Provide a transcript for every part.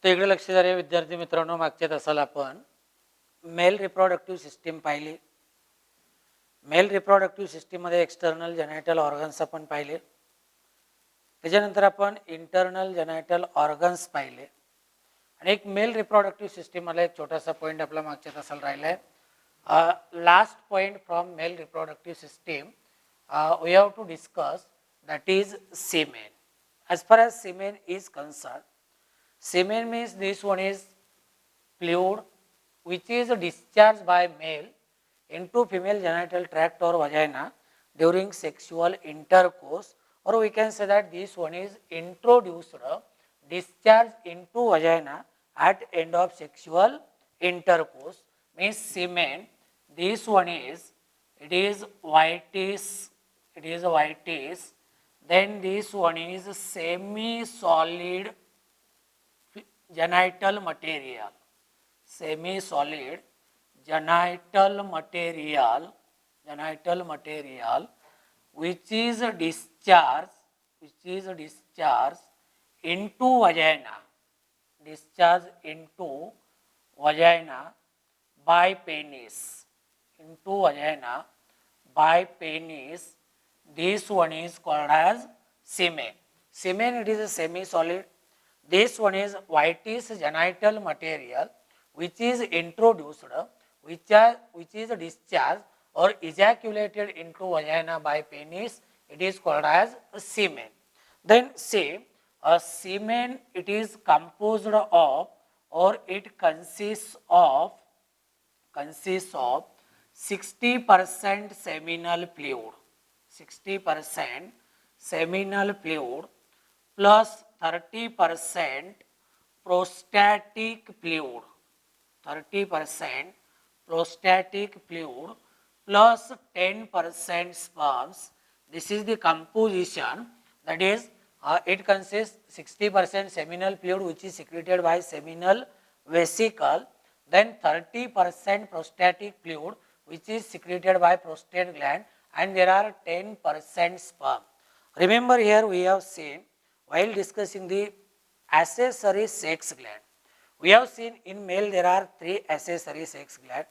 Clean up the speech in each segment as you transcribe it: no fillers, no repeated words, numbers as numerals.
तर इकडे लक्ष द्या विद्यार्थी मित्रांनो, मागच्या तासाला आपण मेल रिप्रोडक्टिव्ह सिस्टीम पाहिली. मेल रिप्रोडक्टिव्ह सिस्टीममध्ये एक्सटर्नल जेनायटल ऑर्गन्स आपण पाहिले. त्याच्यानंतर आपण इंटरनल जेनायटल ऑर्गन्स पाहिले. आणि एक मेल रिप्रोडक्टिव्ह सिस्टीममध्ये एक छोटासा पॉईंट आपला मागच्या तासाला राहिला आहे. Last point from mail reproductive system we have to discuss, that is semen. As far as semen is concerned, semen means this one is fluid which is discharged by male into female genital tract or vagina during sexual intercourse, or we can say that this one is introduced, discharged into vagina at end of sexual intercourse. Means semen, this one is, it is whitish, then this one is semi solid genital material, semi solid genital material which is discharged into vagina, by penis, this one is called as semen. Semen, it is a semi solid. This one is whitish genital material which is introduced, which is discharged or ejaculated into vagina by penis. It is called as semen. Then say a semen, it is composed of, or it consists of 60% seminal fluid, 60% seminal fluid plus 30% prostatic fluid, 30% prostatic fluid plus 10% sperms. This is the composition, that is it consists 60% seminal fluid which is secreted by seminal vesicle, then 30% prostatic fluid which is secreted by prostate gland, and there are 10% sperm. Remember, here we have seen, while discussing the accessory sex gland, we have seen in male there are 3 accessory sex gland.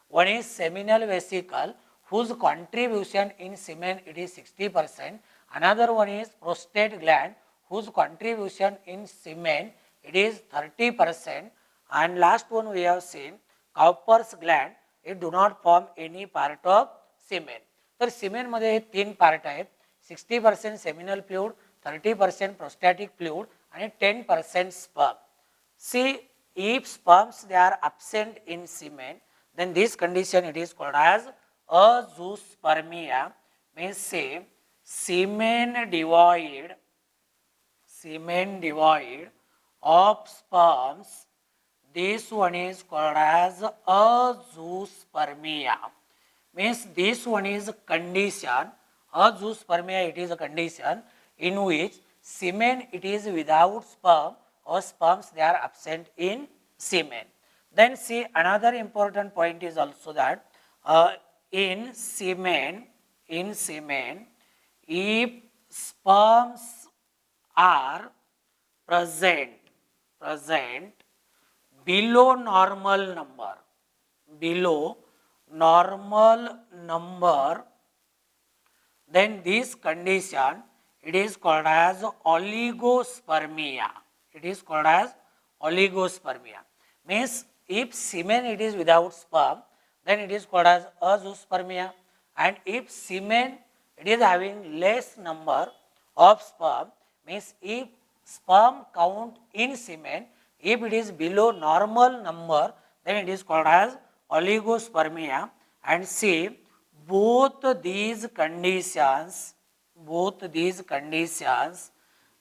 One is seminal vesicle whose contribution in semen it is 60%. Another one is prostate gland whose contribution in semen it is 30%. And last one we have seen Cowper's gland, it do not form any part of semen. तर semen मध्ये हे 3 part आहेत. 60% seminal fluid, 30% prostatic fluid आणि 10% sperm. See, if sperms they are absent in semen, then this condition it is called as azoospermia. Means say semen devoid of sperms. This one is called as azoospermia. Means this one is a condition, azoospermia, it is a condition in which semen it is without sperm or sperms they are absent in semen. Then see, another important point is also that in semen, if sperms are present below normal number, then this condition it is called as oligospermia. Means if semen it is without sperm, then it is called as azoospermia. And if semen it is having less number of sperm, means if sperm count in semen, if it is below normal number, then it is called as oligospermia. And see, both these conditions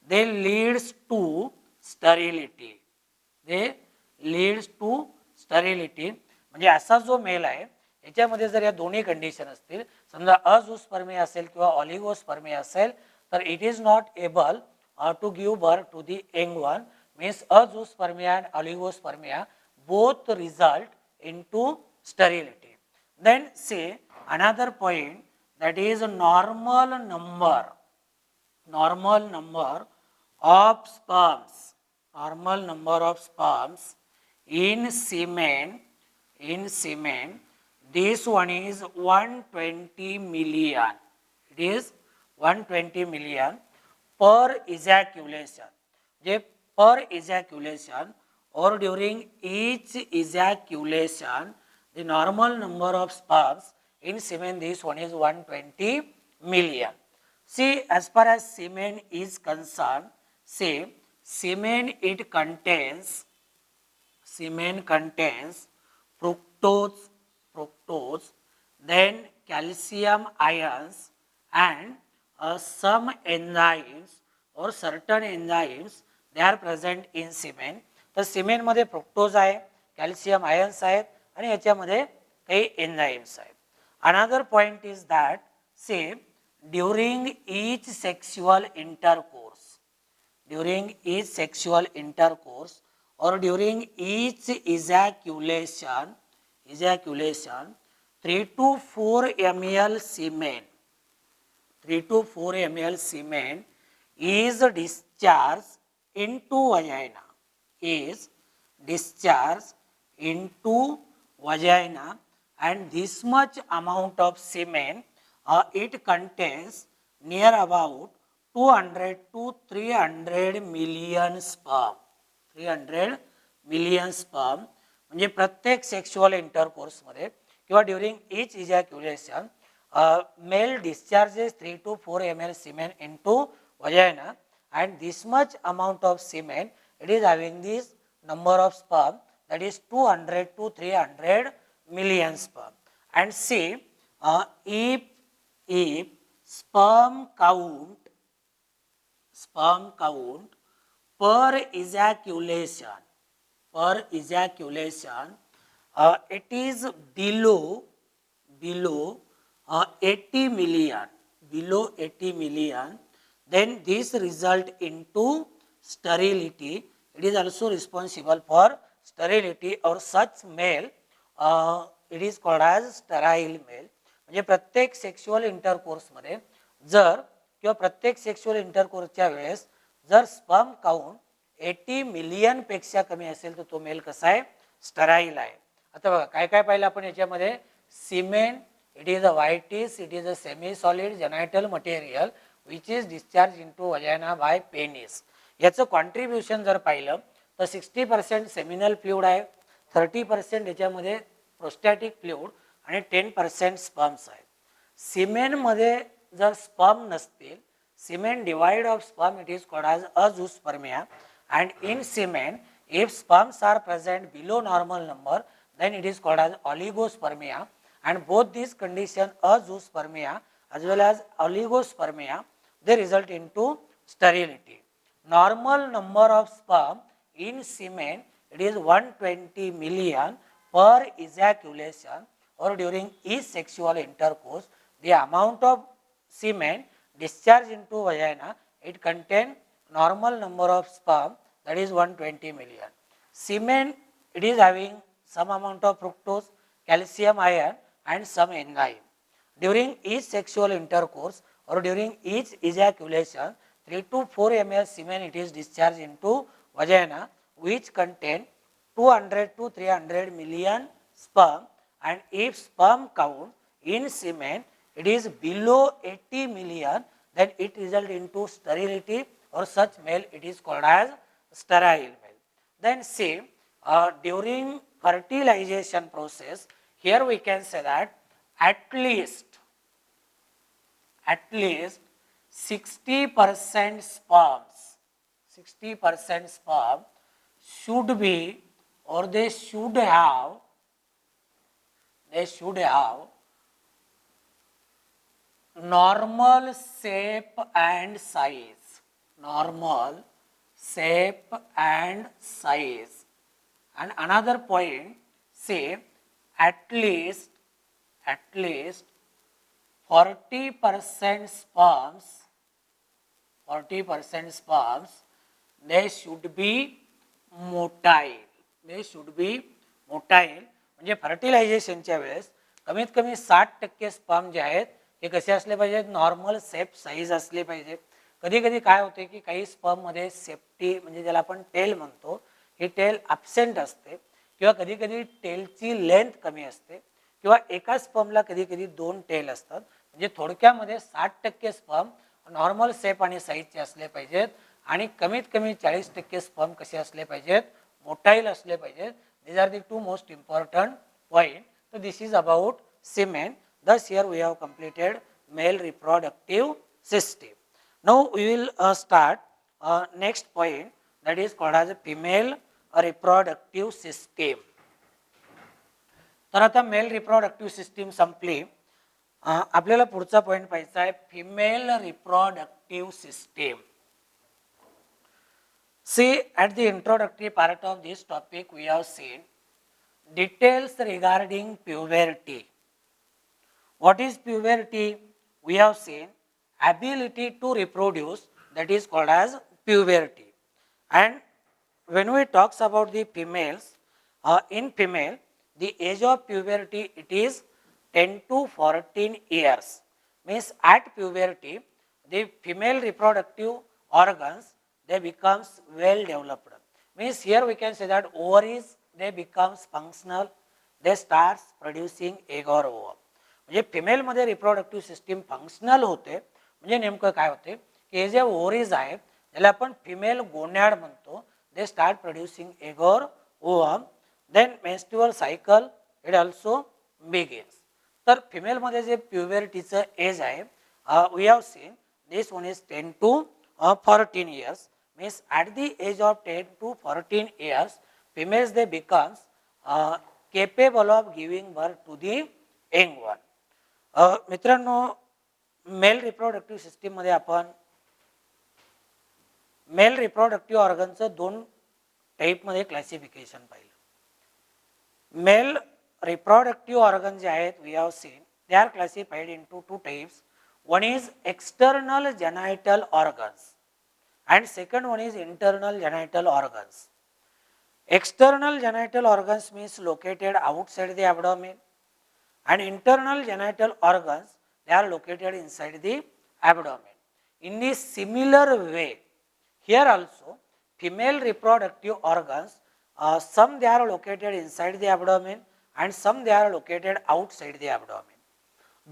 they leads to sterility. म्हणजे असा जो mail आहे याच्यामध्ये जर या दोन्ही condition असतील, समजा अझोस्पर्मिया असेल किंवा ऑलिगोस्पर्मिया असेल, तर it is not able to give birth to the young one. Means azoospermia and oligospermia both result into sterility. Then say another point, that is normal number of sperms normal number of sperms in semen, this one is 120 million. It is 120 million per ejaculation. जे per ejaculation or during each ejaculation, the normal number of sperms in semen, this one is 120 million. See, as far as semen is concerned, say semen contains fructose, then calcium ions and some enzymes or certain enzymes they are present in semen. तर semen मध्ये fructose आहे, calcium ions आहेत आणि याच्यामध्ये काही enzymes आहेत. Another point is that say during each sexual intercourse or during each ejaculation 3 to 4 ml semen is discharged into vagina, and this much amount of semen it contains near about 200 to 300 million sperm. 300 million sperm म्हणजे प्रत्येक sexual intercourse मध्ये किंवा during each ejaculation male discharges 3 to 4 ml semen into vagina, and this much amount of semen it is having this number of sperm, that is 200 to 300 million sperm. And see, if sperm count per ejaculation it is below 80 million, then this result into sterility. It is also responsible for sterility, or such male it is called as sterile male. म्हणजे प्रत्येक sexual intercourse मध्ये जर किंवा प्रत्येक sexual इंटरकोर्सच्या वेळेस जर sperm count 80 million पेक्षा कमी असेल तर तो मेल कसा आहे, स्टराईल आहे. आता बघा काय काय पाहिलं आपण याच्यामध्ये. Semen, it is a whitish, it is a semi-solid genital material which is discharged into vagina by penis. याचं कॉन्ट्रीब्युशन जर पाहिलं तर 60% सेमिनल फ्लुइड आहे, 30% याच्यामध्ये प्रोस्टॅटिक फ्लुइड आणि 10% स्पर्म्स आहेत. सिमेनमध्ये जर स्पर्म नसतील, semen divide of sperm it is called as azoospermia, and in semen if sperms are present below normal number then it is called as oligospermia, and both these condition azoospermia as well as oligospermia they result into sterility. Normal number of sperm in semen it is 120 million per ejaculation or during each sexual intercourse. The amount of semen discharged into vagina it contain normal number of sperm, that is 120 million. Semen it is having some amount of fructose, calcium ion and some enzyme. During each sexual intercourse or during each ejaculation 3 to 4 ml semen it is discharged into vagina which contain 200 to 300 million sperm, and if sperm count in semen it is below 80 million then it result into sterility, or such male it is called as sterile male. Then say during fertilization process, here we can say that at least 60% sperm should be, or they should have normal shape and size. And another point, say at least 40% sperms they should be motile. म्हणजे फर्टिलायझेशनच्या वेळेस कमीत कमी 60% sperm जे आहेत हे कसे असले पाहिजेत, नॉर्मल शेप साईज असले पाहिजे. कधी कधी काय होते की काही स्पर्म मध्ये शेपटी म्हणजे ज्याला आपण टेल म्हणतो, ही टेल ॲब्सेंट असते किंवा कधी कधी टेलची लेंथ कमी असते किंवा एका स्पर्मला कधी कधी 2 टेल असतात. म्हणजे थोडक्यामध्ये 60% स्पर्म नॉर्मल शेप आणि साईजचे असले पाहिजेत आणि कमीत कमी 40% स्पर्म कसे असले पाहिजेत, मोटाईल असले पाहिजेत. These are the two most important point. So this is about semen. Thus here we have completed male reproductive system. Now we will start next point, that is called as female reproductive system. तर आता mail reproductive system संपली. आपल्याला पुढचा point पाहायचा आहे female reproductive system. See, at the introductory part of this topic we have seen details regarding puberty. What is puberty? We have seen ability to reproduce, that is called as puberty. And when we talks about the females, in female the age of puberty it is 10 to 14 years. Means at puberty the female reproductive organs they becomes well developed. Means here we can say that ovaries they becomes functional, they starts producing egg or ovum. म्हणजे female मध्ये reproductive system functional होते. म्हणजे नेमकं काय होते की हे जे ओव्हरीज आहेत ज्याला आपण फिमेल गोनॅड म्हणतो, दे स्टार्ट प्रोड्युसिंग एग और ovum. Then menstrual cycle it also begins. तर फिमेलमध्ये जे प्युबर्टीचं एज आहे we have seen this one is 10 to 14 years. Means at the age of 10 to 14 years females they becomes capable of giving birth to the young one. मित्रांनो mail reproductive system मध्ये आपण male reproductive ऑर्गनचं 2 टाईपमध्ये classification पाहिलं. Male reproductive organ जे आहेत we have seen they are classified into 2 types. One is external genital organs and second one is internal genital organs. External genital organs means located outside the abdomen and internal genital organs they are located inside the abdomen. In the similar way here also female reproductive organs some they are located inside the abdomen and some they are located outside the abdomen.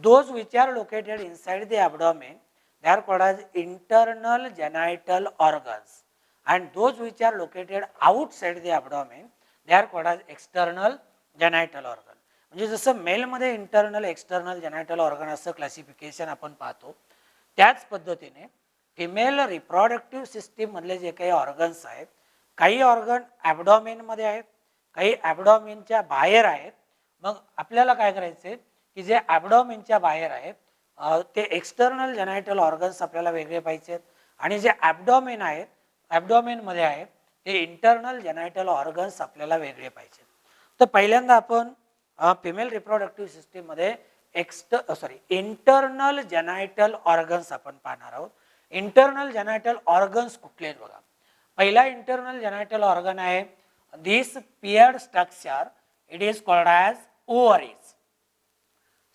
Those which are located inside the abdomen they are called as internal genital organs and those which are located outside the abdomen they are called as external genital organ. म्हणजे जसं मेलमध्ये internal external genital organ असं classification आपण पाहतो त्याच पद्धतीने female reproductive system मधले जे काही ऑर्गन्स आहेत काही ऑर्गन ॲबडॉमेनमध्ये आहेत, काही ॲबडॉमेनच्या बाहेर आहेत. मग आपल्याला काय करायचे की जे ॲबडॉमेनच्या बाहेर आहेत ते एक्सटर्नल जेनायटल ऑर्गन्स आपल्याला वेगळे पाहिजेत आणि जे ॲबडॉमेन आहेत ॲबडॉमेनमध्ये आहेत ते इंटरनल जेनायटल ऑर्गन्स आपल्याला वेगळे पाहिजेत. तर पहिल्यांदा आपण फिमेल रिप्रोडक्टिव्ह सिस्टीममध्ये इंटरनल जेनायटल ऑर्गन्स आपण पाहणार आहोत. इंटरनल जेनायटल ऑर्गन्स कुठले आहेत बघा. पहिला इंटरनल जेनायटल ऑर्गन आहे this paired structure it is called as ovaries.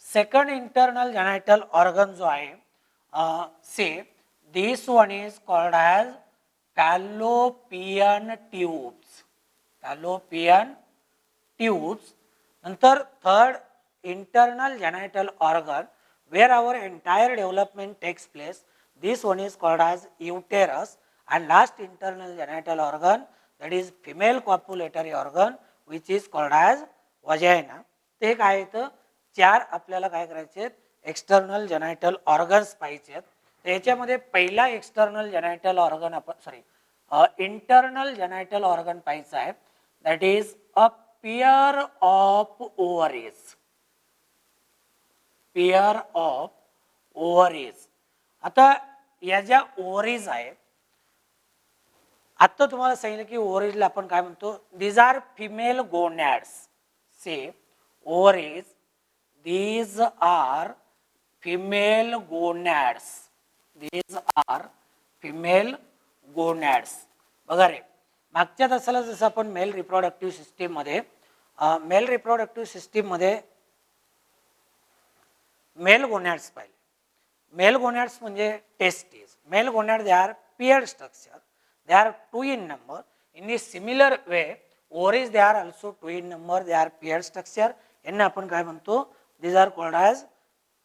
Second internal genital organ जो आहे say this one is called as fallopian tubes. Fallopian tubes. नंतर third internal genital organ where our entire development takes place this one is called as uterus. And last internal genital organ that is female copulatory organ which is called as vagina. ते काय येतं 4 आपल्याला काय करायचे external genital organs पाहिजेत. त्याच्यामध्ये पहिला external genital organ आपण इंटरनल जेनायटल ऑर्गन पाहायचा आहे that is a pair of ovaries. Pair of ovaries. आता या ज्या ओव्हरीज आहेत आता तुम्हाला सांगितलं की ओव्हरीजला आपण काय म्हणतो these are female gonads. Say ovaries these are female gonads. These are female gonads. बघा रे मागच्या तासाला जसं आपण मेल रिप्रोडक्टिव्ह सिस्टीम मध्ये मेल गोनॅड्स पाहिले. मेल गोनॅड्स म्हणजे testis. Male gonad they are paired structure. they are 2 in number. In the similar way, ovaries they are also 2 in number, they are paired structure. यांना आपण काय म्हणतो, these are called as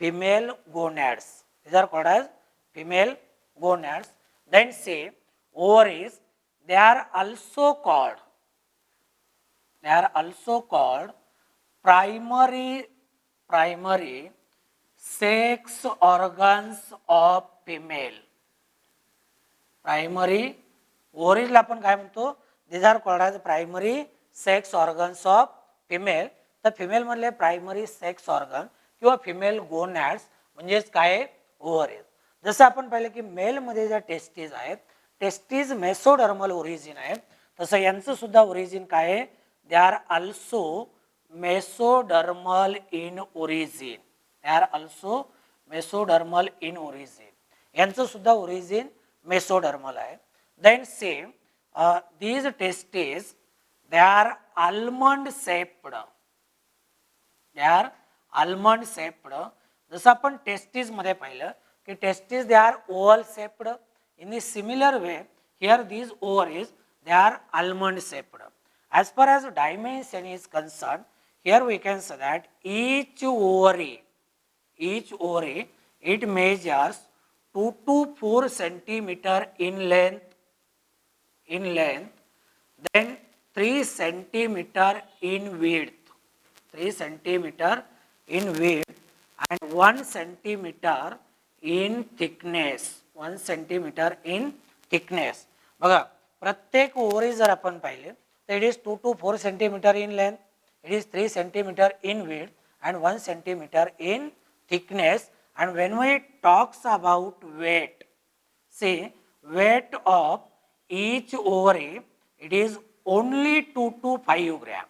female gonads. These are called as female gonads. Then say ovaries, they are also called primary sex organs of female. Primary ovaries ला आपण काय म्हणतो, these are called as primary sex organs of female. तर female मधले primary sex organ किंवा female गोनॅड्स म्हणजेच काय, ओव्हरीज. जसं आपण पाहिलं की मेल मध्ये ज्या टेस्टीज आहेत, टेस्टीज मेसोडर्मल ओरिजिन आहे, तसं यांचं सुद्धा ओरिजिन काय आहे, they are also mesodermal in origin. They are also mesodermal in origin. यांचं सुद्धा ओरिजिन मेसोडर्मल आहे. Then same these testes, they are almond shaped. They are almond shaped. जसं आपण टेस्टीज मध्ये पाहिलं की testes they are oval shaped. In the similar way, here these ovaries they are almond shaped. As far as dimension is concerned, here we can say that each ovary it measures 2 to 4 centimeter in length, then 3 centimeter in width, 3 centimeter in width and 1 centimeter in thickness, 1 centimeter in thickness. बघा प्रत्येक ovary जर आपण पाहिले तर it is 2 to 4 centimeter in length, it is 3 centimeter in width and 1 centimeter in thickness. And when we talks about weight, see weight of each ovary it is only 2 to 5 gram.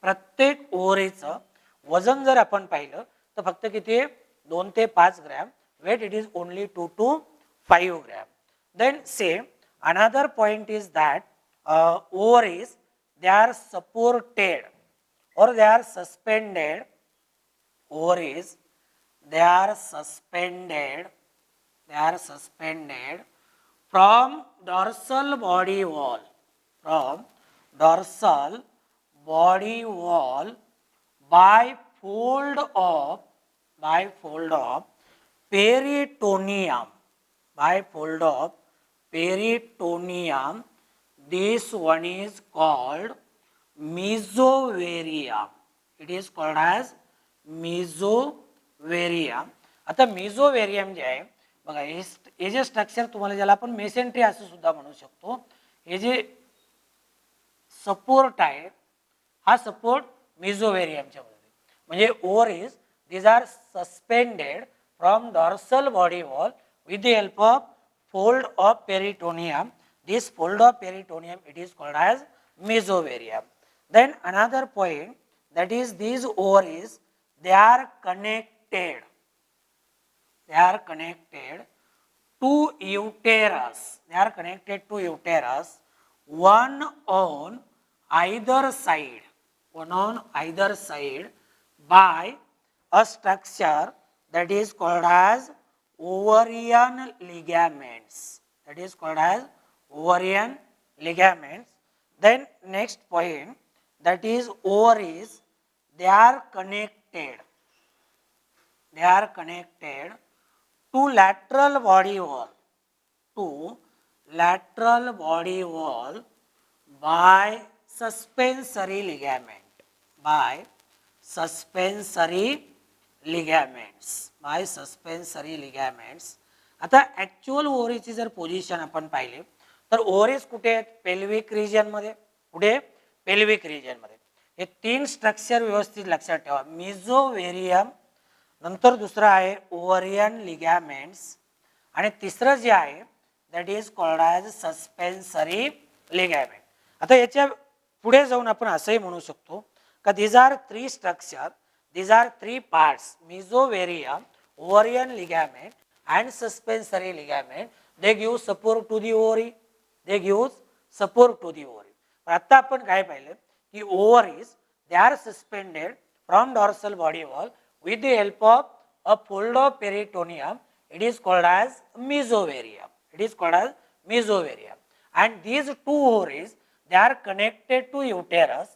प्रत्येक ओव्हरीचं वजन जर आपण पाहिलं तर फक्त किती आहे, 2 ते 5 gram. weight it is only 2 to 5 gram. Then say another point is that ovaries they are supported or they are suspended. Ovaries they are suspended from dorsal body wall, by fold of peritoneum. This one is called mesovarium. It is called as mesovarium. आता मेसोवेरियम जे आहे बघा, हे जे structure तुम्हाला ज्याला आपण mesentery असं सुद्धा म्हणू शकतो, हे जे सपोर्ट आहे हा सपोर्ट मेसोवेरियमच्या मध्ये. म्हणजे ओव्हरीज these are suspended from dorsal body wall with the help of fold of peritoneum. This fold of peritoneum it is called as mesovarium. Then another point, that is these ovaries they are connected to uterus. One on either side by a structure that is called as ovarian ligaments. Then next point, that is ovaries they are connected to lateral body wall by suspensory ligaments. आता actual ओव्हरीची जर position आपण पाहिले तर ओव्हरीज कुठे आहेत, pelvic region मध्ये. कुठे, pelvic region मध्ये. हे 3 स्ट्रक्चर व्यवस्थित लक्षात ठेवा. मेसोवेरियम, नंतर दुसरं आहे ओव्हरियन लिगॅमेंट्स आणि तिसरं जे आहे दॅट इज कॉल्ड ॲज सस्पेन्सरी लिगॅमेंट. आता याच्या पुढे जाऊन आपण असंही म्हणू शकतो का these are 3 structures, these are 3 parts, mesovarium, ovarian ligament and suspensory ligament. They give support to the ovary. पण आता आपण काय पाहिलं की ovaries they are suspended from dorsal body wall with the help of a fold of peritoneum. It is called as mesovarium. and these two ovaries, they are connected to uterus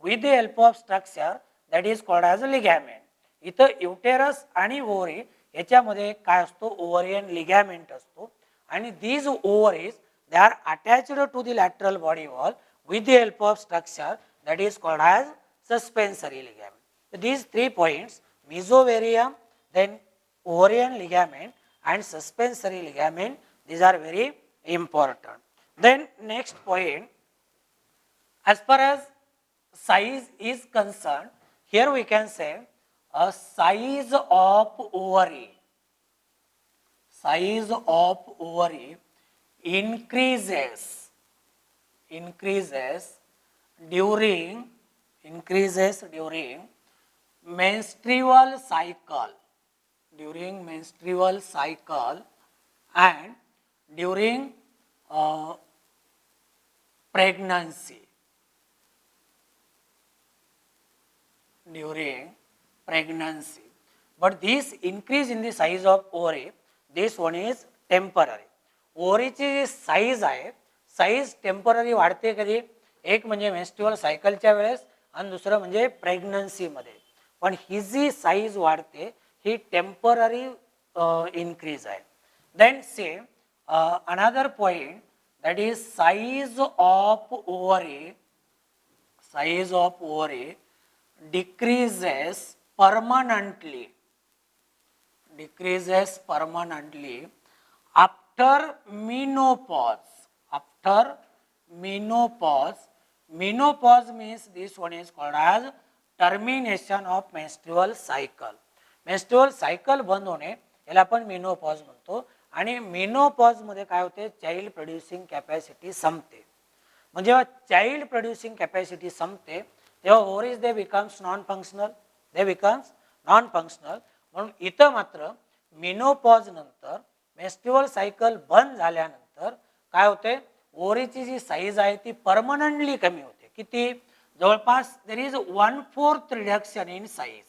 with the help of structure that is called as a ligament. इथं uterus आणि ovary याच्यामध्ये काय असतो, ovarian लिगॅमेंट असतो आणि these ovaries they are attached to the lateral body wall with the help of structure that is called as suspensory ligament. So these 3 points, mesovarium, then ovarian ligament and suspensory ligament, these are very important. Then next point, as far as size is concerned, here we can say a size of ovary increases during menstrual cycle and during pregnancy. But this increase in the size of ovary, this one is temporary. ओव्हरीची जी size आहे, size temporary वाढते कधी, एक म्हणजे menstrual सायकलच्या वेळेस आणि दुसरं म्हणजे प्रेग्नन्सीमध्ये. पण ही जी साईज वाढते ही टेम्पररी इन्क्रीज आहे. Then say another point that is size of ovary decreases permanently after menopause. Menopause means this one is called as termination of menstrual cycle. menstrual cycle बंद होणे याला आपण मेनोपॉज म्हणतो. आणि मेनोपॉज मध्ये काय होते, चाइल्ड प्रोड्युसिंग कॅपॅसिटी संपते. म्हणजे जेव्हा चाइल्ड प्रोड्युसिंग कॅपॅसिटी संपते तेव्हा ओव्हरीज दे बिकम्स नॉन फंक्शनल. म्हणून इथं मात्र मेनोपॉज नंतर मेन्स्ट्रुअल सायकल बंद झाल्यानंतर काय होते, ओव्हरीची जी साईज आहे ती परमनंटली कमी होते. किती, जवळपास there is 1/4 reduction in size.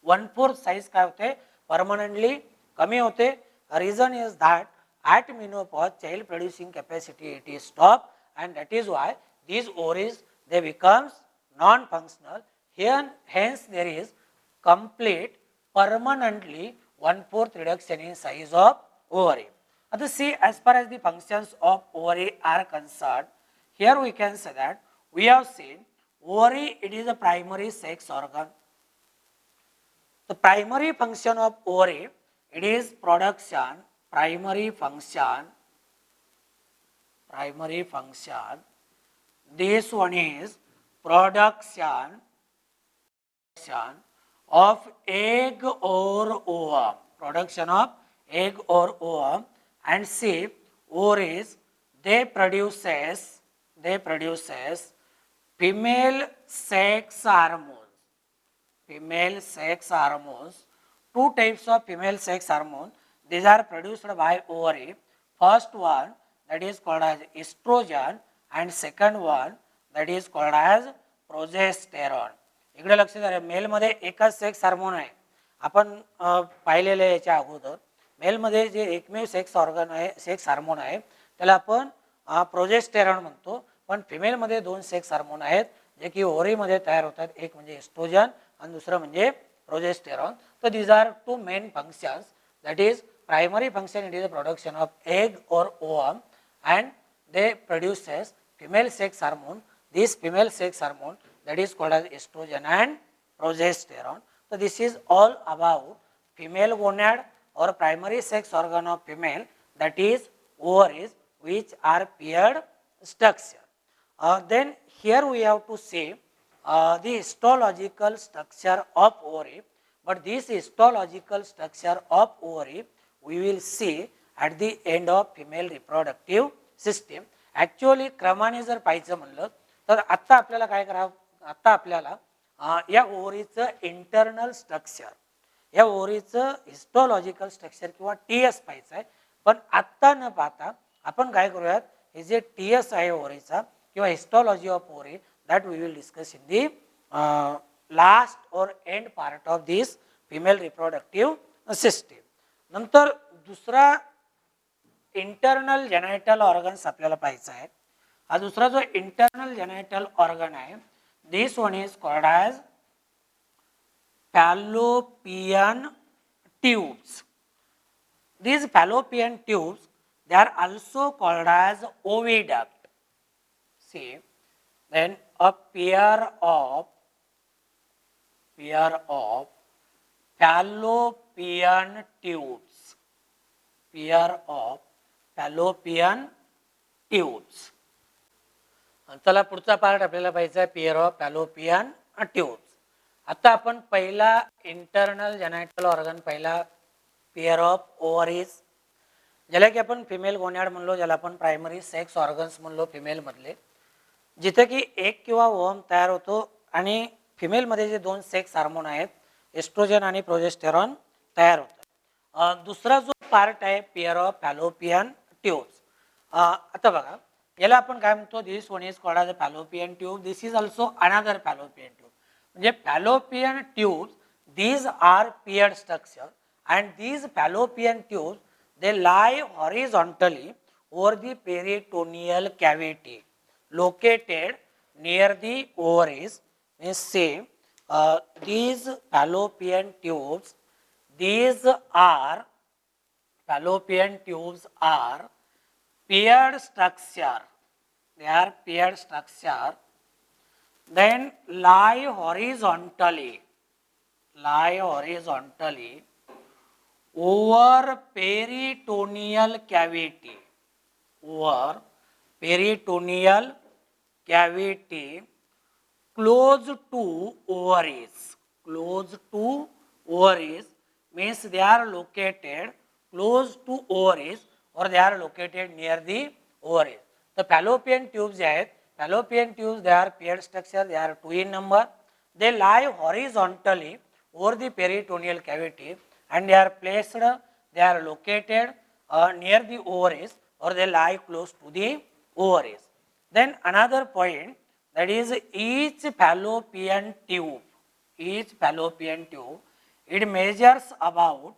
1/4 size काय होते, परमनंटली कमी होते. Reason is that at menopause child producing capacity it is stopped, and that is why these ovaries they becomes non-functional. Hence there is complete permanently 1/4 reduction in size of ovary. See, as far as the functions of ovary are concerned, here we can say that we have seen ovary, it is a primary sex organ. The primary function of ovary, it is production, primary function. This one is production of egg or ovum. And see, ovaries, they produces female sex hormones. Two types of female sex hormones, these are produced by ovary. First one that is called as estrogen, and second one that is called as progesterone. इकडे लक्ष द्या, mail मध्ये एकच sex hormone आहे. आपण पाहिलेले याच्या अगोदर मेल मध्ये जे एकमेव सेक्स हार्मोन आहे त्याला आपण प्रोजेस्टेरॉन म्हणतो. पण फिमेल मध्ये दोन सेक्स हार्मोन आहेत जे की ओव्हरी मध्ये तयार होतात. एक म्हणजे एस्ट्रोजन आणि दुसरं म्हणजे progesterone. So these are two main functions. That is, primary function, it is the production of egg or ovum, and they produces female sex hormone. This female sex hormone that is called as estrogen and progesterone. So this is all about female gonad or primary sex organ of female, that is ovaries, which are paired structure. Then here we have to see the histological structure of ovary, but this histological structure of ovary we will see at the end of female reproductive system. Actually क्रमाने जर पाहायचं म्हणलं तर आता आपल्याला काय करावं, आता आपल्याला या ओव्हरीचं इंटरनल स्ट्रक्चर, या ओव्हरीचं हिस्टोलॉजिकल स्ट्रक्चर किंवा टीएस पाहायचं आहे. पण आत्ता न पाहता आपण काय करूयात, हे जे टीएस आहे ओव्हरीचा किंवा histology of ovary, that we will discuss in the last or end part of this female reproductive system. नंतर दुसरा इंटरनल जेनायटल ऑर्गन्स आपल्याला पाहायचा आहे. हा दुसरा जो इंटरनल जेनाइटल ऑर्गन आहे, this one is called as fallopian tubes. These fallopian tubes, they are also called as oviduct. See, then a pair of fallopian tubes, pair of fallopian tubes. चला पुढचा part आपल्याला पाहिजे आहे pair of fallopian tubes. आता आपण पहिला internal genital organ पहिला pair of ओव्हरीज, ज्याला की आपण फिमेल गोनॅड म्हणलो, ज्याला आपण प्रायमरी सेक्स ऑर्गन्स म्हणलो फिमेल मधले, जिथे की एक किंवा ओव्हम तयार होतो आणि फिमेल मध्ये जे दोन सेक्स हार्मोन आहेत एस्ट्रोजन आणि प्रोजेस्टेरॉन तयार होतात. दुसरा जो पार्ट आहे पेअर ऑफ फॅलोपियन ट्यूब्स. आता बघा याला आपण काय म्हणतो, this one is called as a fallopian tube, this is also another fallopian tube. म्हणजे fallopian tubes these are paired structure and these fallopian tubes they lie horizontally over the peritoneal cavity located near the ovaries. Means say these fallopian tubes are paired structure, they are paired structure, then lie horizontally over peritoneal cavity, close to ovaries, means they are located close to ovaries or they are located near the ovaries. The fallopian tubes आहेत, fallopian tubes they are paired structure, they are two in number, they lie horizontally over the peritoneal cavity and they are located near the ovaries or they lie close to the ovaries. Then another point, that is each fallopian tube it measures about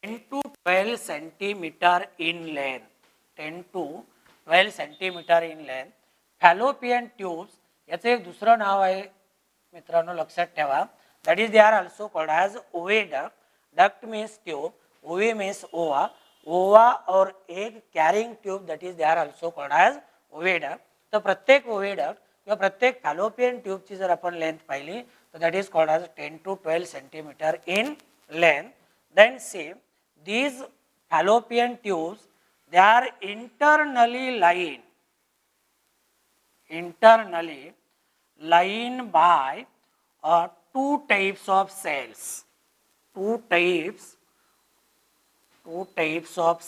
10 to 12 centimeter in length, 10 to 12 centimeter in length. Fallopian tubes याचं एक दुसरं नाव आहे मित्रांनो, लक्षात ठेवा, that is they are also called as oviduct. Duct means tube, ovi means ova or egg carrying tube, that is they are also called as oviduct. तर प्रत्येक ओव्हिडक्ट किंवा प्रत्येक फॅलोपियन ट्यूबची जर आपण लेंथ पाहिली तर that is called as 10 to 12 centimeter in length. Then see these fallopian tubes they are internally lined by two types of cells, and these two types of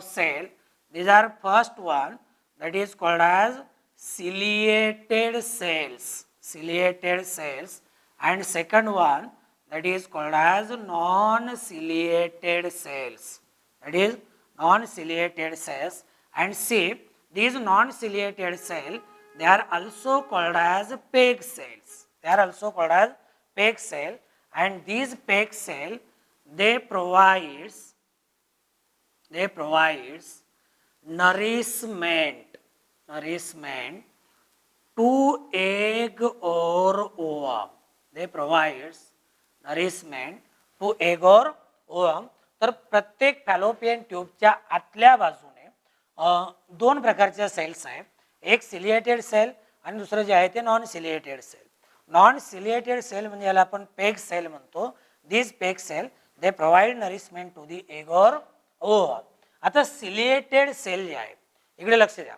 cells, these are first one that is called as ciliated cells, and second one that is called as non-ciliated cells, and see these non-ciliated cells they are also called as PEG cells, and these PEG cells they provides nourishment to egg or ovum. They provides nourishment to egg or ovum. तर प्रत्येक fallopian ट्यूबच्या आतल्या बाजूने दोन प्रकारच्या cells आहेत, एक ciliated sale आणि दुसरं जे आहे ते non ciliated cell. Non ciliated cell म्हणजे याला आपण पेग सेल म्हणतो. This peg cell they provide nourishment to the egg और ओव्हम. आता सिलिएटेड सेल जे आहे इकडे लक्ष द्या,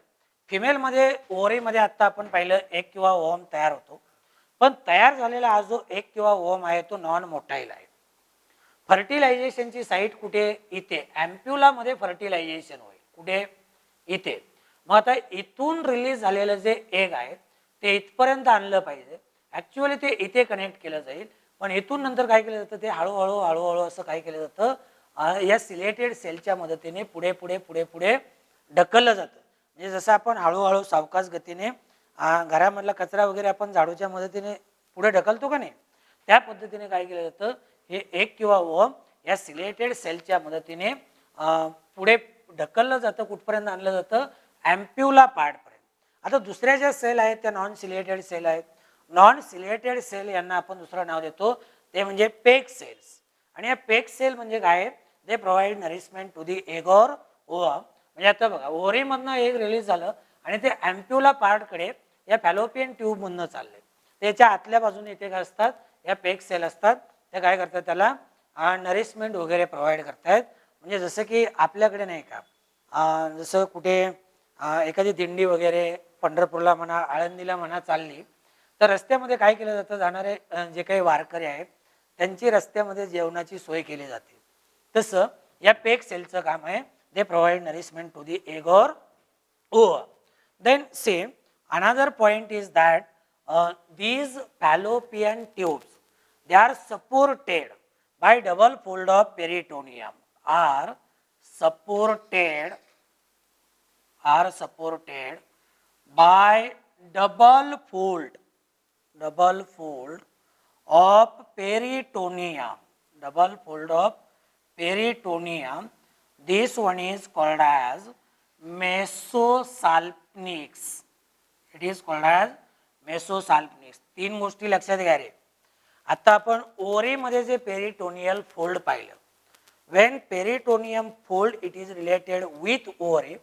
फिमेलमध्ये ओव्हरीमध्ये आत्ता आपण पाहिलं एक किंवा ओव्हम तयार होतो, पण तयार झालेला हा जो एक किंवा ओव्हम आहे तो नॉन मोटाईल आहे. फर्टिलायझेशनची साईट कुठे? इथे ॲम्प्युलामध्ये फर्टिलायझेशन होईल. कुठे? इथे. मग आता इथून रिलीज झालेलं जे एग आहे ते इथपर्यंत आणलं पाहिजे. ॲक्च्युअली ते इथे कनेक्ट केलं जाईल, पण इथून नंतर काय केलं जातं, ते हळूहळू असं काय केलं जातं, या सिलेटेड सेलच्या मदतीने पुढे ढकललं जातं. म्हणजे जसं आपण हळूहळू सावकाश गतीने घरामधला कचरा वगैरे आपण झाडूच्या मदतीने पुढे ढकलतो का नाही, त्या पद्धतीने काय केलं जातं, हे एक किंवा ओव्हम या सिलेटेड सेलच्या मदतीने पुढे ढकललं जातं, कुठपर्यंत आणलं जातं, ॲम्प्युला पार्टपर्यंत. आता दुसऱ्या ज्या सेल आहेत त्या नॉन सिलिएटेड सेल आहेत. नॉन सिलिएटेड सेल यांना आपण दुसरं नाव देतो, ते म्हणजे पेग सेल्स. आणि या पेग सेल म्हणजे काय, they provide nourishment to the egg or ova. म्हणजे आता बघा, ओव्हरीमधनं एग रिलीज झालं आणि ते ॲम्प्युला पार्टकडे या फॅलोपियन ट्यूबमधनं चालले. त्याच्या आतल्या बाजूने इथे काय असतात, या पेग सेल असतात. ते काय करतात, त्याला नरिशमेंट वगैरे प्रोव्हाइड करतायत. म्हणजे जसं की आपल्याकडे नाही का, जसं कुठे एखादी दिंडी वगैरे पंढरपूरला म्हणा, आळंदीला म्हणा चालली, तर रस्त्यामध्ये काय केलं जातं, जाणारे जे काही वारकरी आहेत त्यांची रस्त्यामध्ये जेवणाची सोय केली जाते. तसं या पेग सेलचं काम आहे, they provide nourishment to the egg or ova. Then say another point is that these fallopian tubes, they are supported by double fold of peritoneum, are supported by double fold of peritoneum, double fold of peritoneum. This one is called as mesosalpinx. It is called as mesosalpinx. तीन गोष्टी लक्षात घ्या रे. आता आपण ओव्हरीमध्ये जे peritoneal fold पाहिलं, when peritoneum fold it is related with ovary,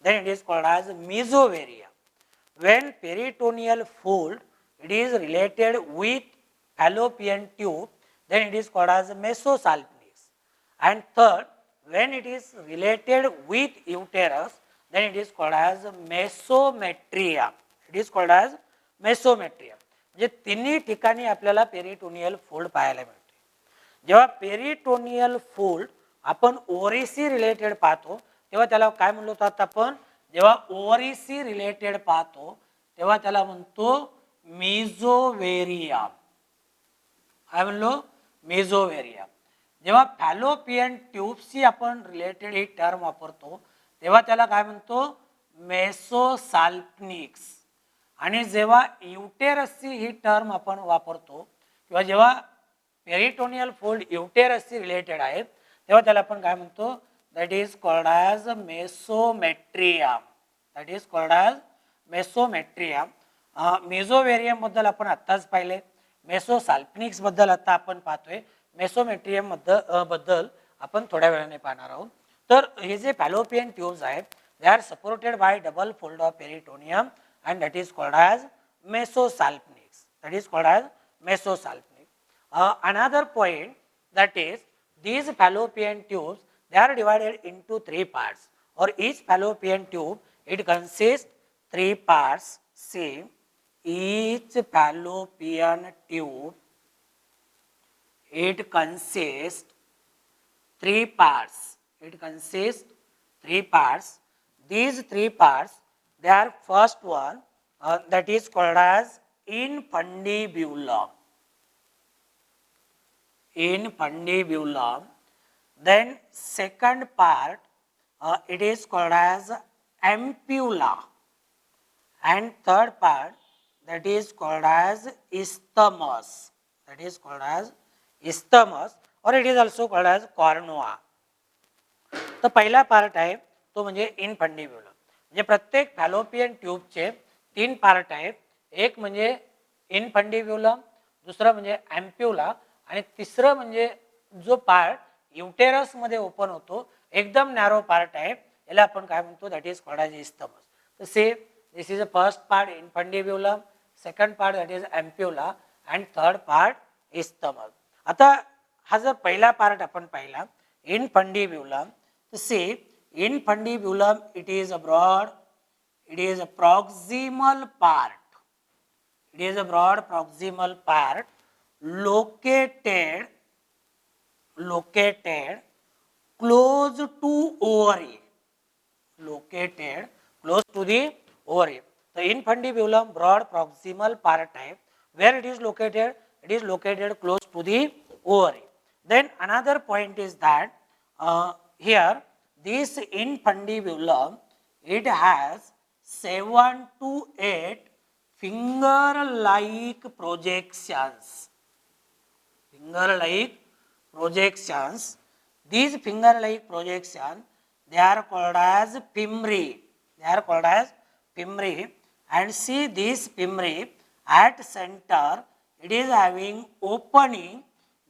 then it is called as mesovaria. When peritoneal fold it is related with fallopian tube, then it is called as mesosalpinx. And third, when it is related with uterus, then it is called as mesometrium. It is called as mesometrium. म्हणजे तिन्ही ठिकाणी आपल्याला peritoneal fold पाहायला मिळते. जेव्हा peritoneal fold आपण ओव्हरीशी related पाहतो तेव्हा त्याला काय म्हणलो होतो आपण, जेव्हा ओव्हरीशी रिलेटेड पाहतो तेव्हा त्याला म्हणतो मेसोवेरियम. काय म्हणलो, मेसोवेरियम. जेव्हा फॅलोपियन ट्यूबशी आपण रिलेटेड ही टर्म वापरतो तेव्हा त्याला काय म्हणतो, मेसोसाल्पिनिक्स. आणि जेव्हा युटेरसची ही टर्म आपण वापरतो किंवा जेव्हा पेरिटोनियल फोल्ड युटेरसशी रिलेटेड आहेत तेव्हा त्याला आपण काय म्हणतो, that is called as mesometrium. That is called as mesometrium. Mesovarium बद्दल आपण आत्ताच पाहिले, मेसोसाल्पिनिक्स बद्दल आता आपण पाहतोय, मेसोमेट्रियम बद्दल आपण थोड्या वेळाने पाहणार आहोत. तर हे जे फॅलोपियन ट्यूब्स आहेत they are supported by double fold of peritoneum and that is called as mesosalpinx. That is called as mesosalpinx. Another point, that is these fallopian tubes, they are divided into three parts, or each fallopian tube it consists three parts. See, each fallopian tube it consists three parts. It consists three parts. These three parts, they are first one that is called as infundibulum. Infundibulum. Then second part it is called as ampulla. And third part that is called as isthmus. That is called as isthmus, or it is also called as cornua. तर पहिला part आहे तो म्हणजे इनफंडिब्युलम. म्हणजे प्रत्येक fallopian ट्यूबचे तीन part आहेत. एक म्हणजे इनफंडिब्युलम, दुसरं म्हणजे ॲम्प्युला, आणि तिसरं म्हणजे जो पार्ट युटेरसमध्ये ओपन होतो एकदम नॅरो पार्ट आहे याला आपण काय म्हणतो, that is called as isthmus. तर say this is a first part infundibulum, second part that is ampulla, and third part isthmus. आता हा जर पहिला पार्ट आपण पाहिला इनफंडिब्युलम, तर से infundibulum it is a broad, it is a proximal part, it is a broad proximal part located close to ovary, located close to the ovary. The infundibulum broad proximal part type, where it is located, it is located close to the ovary. Then another point is that here this infundibulum it has 7 to 8 finger-like projections. Finger-like projections. These finger-like projections they are called as pimri. They are called as pimri. And see this pimri at center, it is having opening.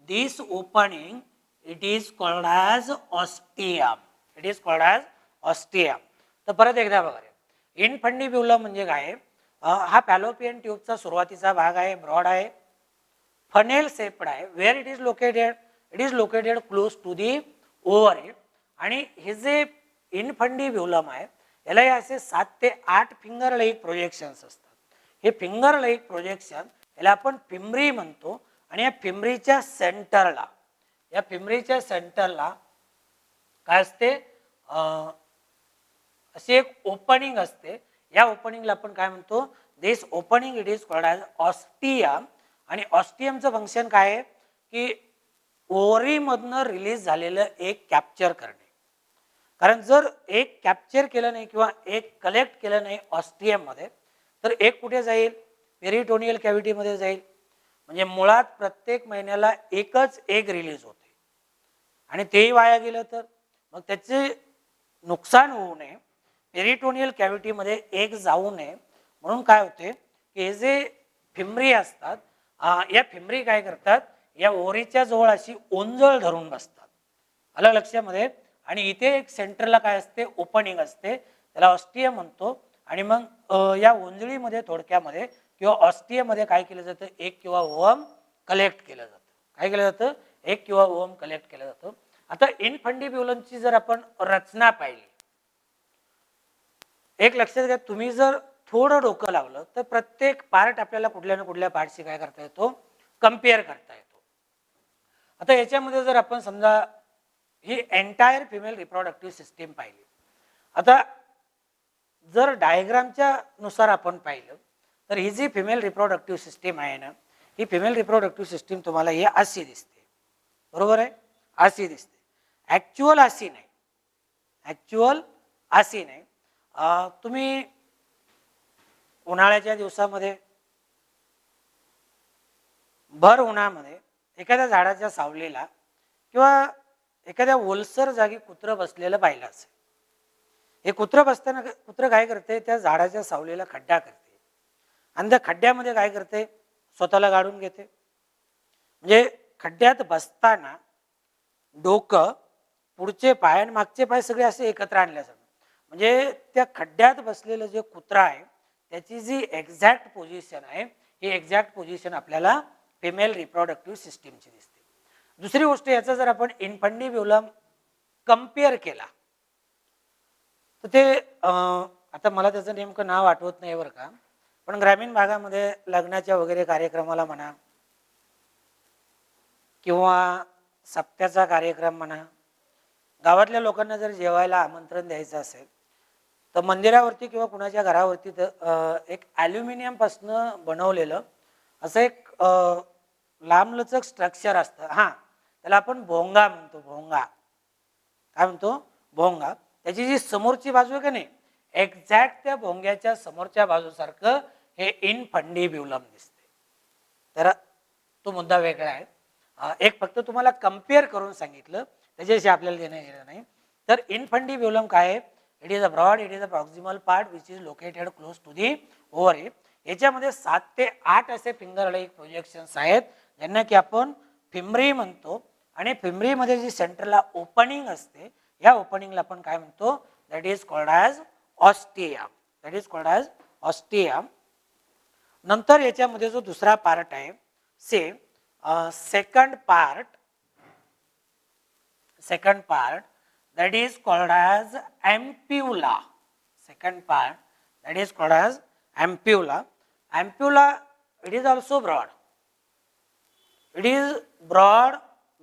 This opening, it is called as ostium. It is called as ostium. तर परत एकदा बघा, इनफंडिब्युलम म्हणजे काय? हा fallopian ट्यूबचा सुरुवातीचा भाग आहे, ब्रॉड आहे, फनेल शेप्ड आहे. Where it is located? It is located close to the ovary. आणि हे जे इनफंडिब्युलम आहे याला असे 7 ते 8 फिंगर लाईक प्रोजेक्शन्स असतात. हे फिंगर लाईक प्रोजेक्शन याला आपण फिमरी म्हणतो. आणि या फिमरीच्या सेंटरला, या फिमरीच्या सेंटरला काय असते? अशी एक ओपनिंग असते. या ओपनिंगला आपण काय म्हणतो? This opening it is called as ostium. आणि ऑस्टियमचं फंक्शन काय आहे की ओव्हरीमधनं रिलीज झालेलं एक कॅप्चर करणे. कारण जर एक कॅप्चर केलं नाही किंवा एक कलेक्ट केलं नाही ऑस्टियममध्ये, तर एक कुठे जाईल? पेरिटोनियल कॅव्हिटीमध्ये जाईल. म्हणजे मुळात प्रत्येक महिन्याला एकच एग रिलीज होते आणि तेही वाया गेलं तर मग त्याचे नुकसान होऊ नये, पेरिटोनियल कॅव्हिटीमध्ये एग जाऊ नये म्हणून काय होते की हे जे फिमरी असतात, या फिमरी काय करतात? या ओव्हरीच्या जवळ अशी ओंजळ धरून बसतात. आलं लक्षामध्ये? आणि इथे एक सेंटरला काय असते? ओपनिंग असते, त्याला ऑस्टियम म्हणतो. आणि मग या ओंजळीमध्ये थोडक्यामध्ये किंवा ऑस्टियममध्ये काय केलं जातं? एक किंवा ओव्हम कलेक्ट केलं जातं. काय केलं जातं? एक किंवा ओव्हम कलेक्ट केलं जातं. आता इनफंडिब्युलमची जर आपण रचना पाहिली, एक लक्षात घ्या, तुम्ही जर थोडं डोकं लावलं तर प्रत्येक पार्ट आपल्याला कुठल्या ना कुठल्या पार्टशी काय करता येतो? कम्पेअर करता येतो. आता याच्यामध्ये जर आपण समजा ही एंटायर फिमेल रिप्रोडक्टिव्ह सिस्टीम पाहिली, आता जर डायग्रामच्या नुसार आपण पाहिलं तर ही जी फिमेल रिप्रोडक्टिव्ह सिस्टीम आहे ना, ही फिमेल रिप्रोडक्टिव्ह सिस्टीम तुम्हाला ही अशी दिसते. बरोबर आहे? अशी दिसते. ॲक्च्युअल अशी नाही, ॲक्च्युअल अशी नाही. तुम्ही उन्हाळ्याच्या दिवसामध्ये भर उन्हामध्ये एखाद्या झाडाच्या सावलीला किंवा एखाद्या ओलसर जागी कुत्रं बसलेलं पाहिलं असेल. हे कुत्रं बसताना कुत्रं काय करते? त्या झाडाच्या सावलीला खड्डा करते आणि त्या खड्ड्यामध्ये काय करते? स्वतःला गाडून घेते. म्हणजे खड्ड्यात बसताना डोकं, पुढचे पाय आणि मागचे पाय सगळे असे एकत्र आणले जातात. म्हणजे त्या खड्ड्यात बसलेलं जे कुत्रा आहे त्याची जी एक्झॅक्ट पोझिशन आहे, ही एक्झॅक्ट पोझिशन आपल्याला फिमेल रिप्रोडक्टिव्ह सिस्टीमची दिसते. दुसरी गोष्ट, याचा जर आपण इनफंडिब्युलम कम्पेअर केला तर ते आता मला त्याचं नेमकं नाव आठवत नाही बरं का, पण ग्रामीण भागामध्ये लग्नाच्या वगैरे कार्यक्रमाला म्हणा किंवा सप्त्याचा कार्यक्रम म्हणा, गावातल्या लोकांना जर जेवायला आमंत्रण द्यायचं असेल तर मंदिरावरती किंवा कुणाच्या घरावरती एक ॲल्युमिनियमपासनं बनवलेलं असं एक लांबलचक स्ट्रक्चर असतं. हां, त्याला आपण भोंगा म्हणतो. भोंगा काय म्हणतो? भोंगा. त्याची जी समोरची बाजू आहे का नाही, एक्झॅक्ट त्या भोंग्याच्या समोरच्या बाजूसारखं हे इनफंडिब्युलम दिसते. तर तो मुद्दा वेगळा आहे. एक फक्त तुम्हाला कम्पेअर करून सांगितलं, त्याच्याशी आपल्याला देणं घेणं नाही. तर इनफंडिब्युलम काय आहे? It is a broad, it is a proximal part which is located close to the ovary. याच्यामध्ये 7 ते 8 असे फिंगर लाईक प्रोजेक्शन्स आहेत ज्यांना की आपण फिमरी म्हणतो. आणि फिमरीमध्ये जी सेंटरला ओपनिंग असते, या ओपनिंगला आपण काय म्हणतो? That is called as ostium. That is called as ostium. नंतर याच्यामध्ये जो दुसरा पार्ट आहे, second part that is called as ampulla. Second part that is called as ampulla. Ampulla, it is also broad. It is broad,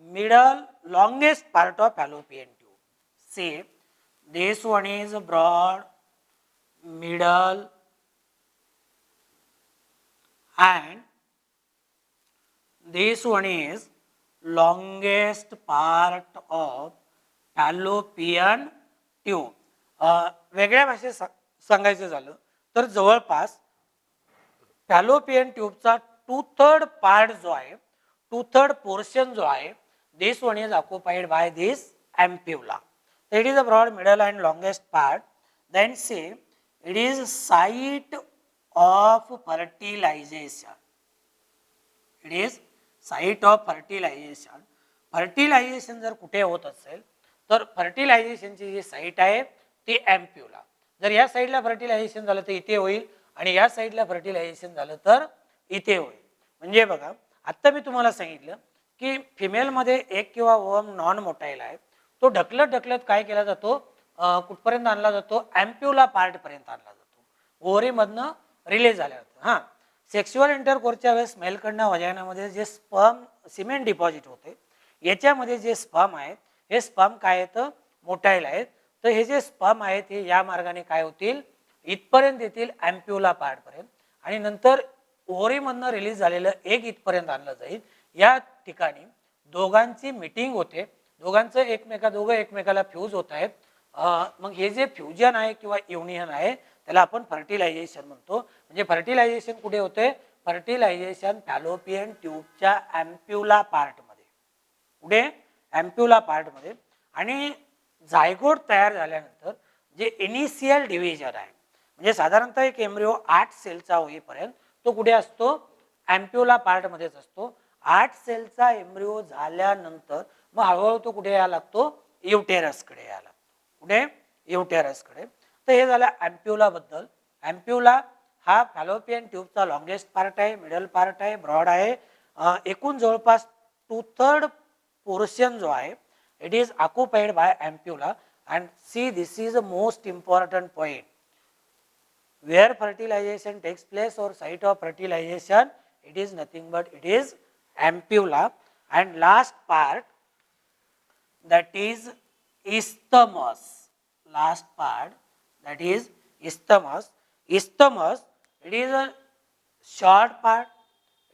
middle, longest part of fallopian tube. See, this one is broad, middle, and this one is longest part of fallopian tube. वेगळ्या भाषेत सांगायचं झालं तर जवळपास fallopian ट्यूबचा 2/3 part जो आहे, 2/3 portion जो आहे, this one is occupied by this एम्प्युला. तर So it is a broad, middle and longest part. Then say it is site of fertilization. It is site of fertilization. Fertilization जर कुठे होत असेल तर फर्टिलायझेशनची जी साईट आहे ती एम्प्युला. जर या साईडला फर्टिलायझेशन झालं तर इथे होईल आणि या साईडला फर्टिलायझेशन झालं तर इथे होईल. म्हणजे बघा आत्ता मी तुम्हाला सांगितलं की फिमेलमध्ये एक किंवा ओव्हम नॉन मोटाईल आहे, तो ढकलत ढकलत काय केला जातो, कुठपर्यंत आणला जातो, एम्प्युला पार्टपर्यंत आणला जातो, ओव्हरीमधनं रिलीज झाल्या जातं. हां, सेक्शुअल इंटरकोर्सच्या वेळेस मेलकडनं वजायनामध्ये जे स्पर्म सिमेंट डिपॉझिट होते याच्यामध्ये जे स्पर्म आहेत हे स्पर्म काय आहेत, मोटाईल आहेत. तर हे जे स्पर्म आहेत हे या मार्गाने काय होतील, इथपर्यंत येतील एम्प्युला पार्टपर्यंत आणि नंतर ओव्हरीमधनं रिलीज झालेलं एक इथपर्यंत आणलं जाईल. या ठिकाणी दोघांची मीटिंग होते, दोघं एकमेकाला फ्यूज होत आहेत. मग हे जे फ्युजन आहे किंवा युनियन आहे त्याला आपण फर्टिलायझेशन म्हणतो. म्हणजे फर्टिलायझेशन कुठे होते, फर्टिलायझेशन फॅलोपियन ट्यूबच्या एम्प्युला पार्टमध्ये, पुढे एम्प्युला पार्टमध्ये. आणि झायगोट तयार झाल्यानंतर जे इनिशियल डिव्हिजन आहे म्हणजे साधारणतः एक एम्ब्रिओ 8 सेलचा होईपर्यंत तो कुठे असतो, एम्प्युला पार्टमध्येच असतो. 8 सेलचा एम्ब्रिओ झाल्यानंतर मग हळूहळू तो कुठे यायला लागतो, युटेरसकडे यायला लागतो. कुठे, युटेरसकडे. तर हे झालं एम्प्युला बद्दल. एम्प्युला हा फॅलोपियन ट्यूबचा लॉंगेस्ट पार्ट आहे, मिडल पार्ट आहे, ब्रॉड आहे. एकूण जवळपास 2/3 पोर्शन जो आहे it is occupied by ampulla. And see this is a most important point. where fertilization takes place or site of fertilization, it is nothing but it is ampulla. And last part, that is isthmus. Last part, that is isthmus. Isthmus, it is a short part,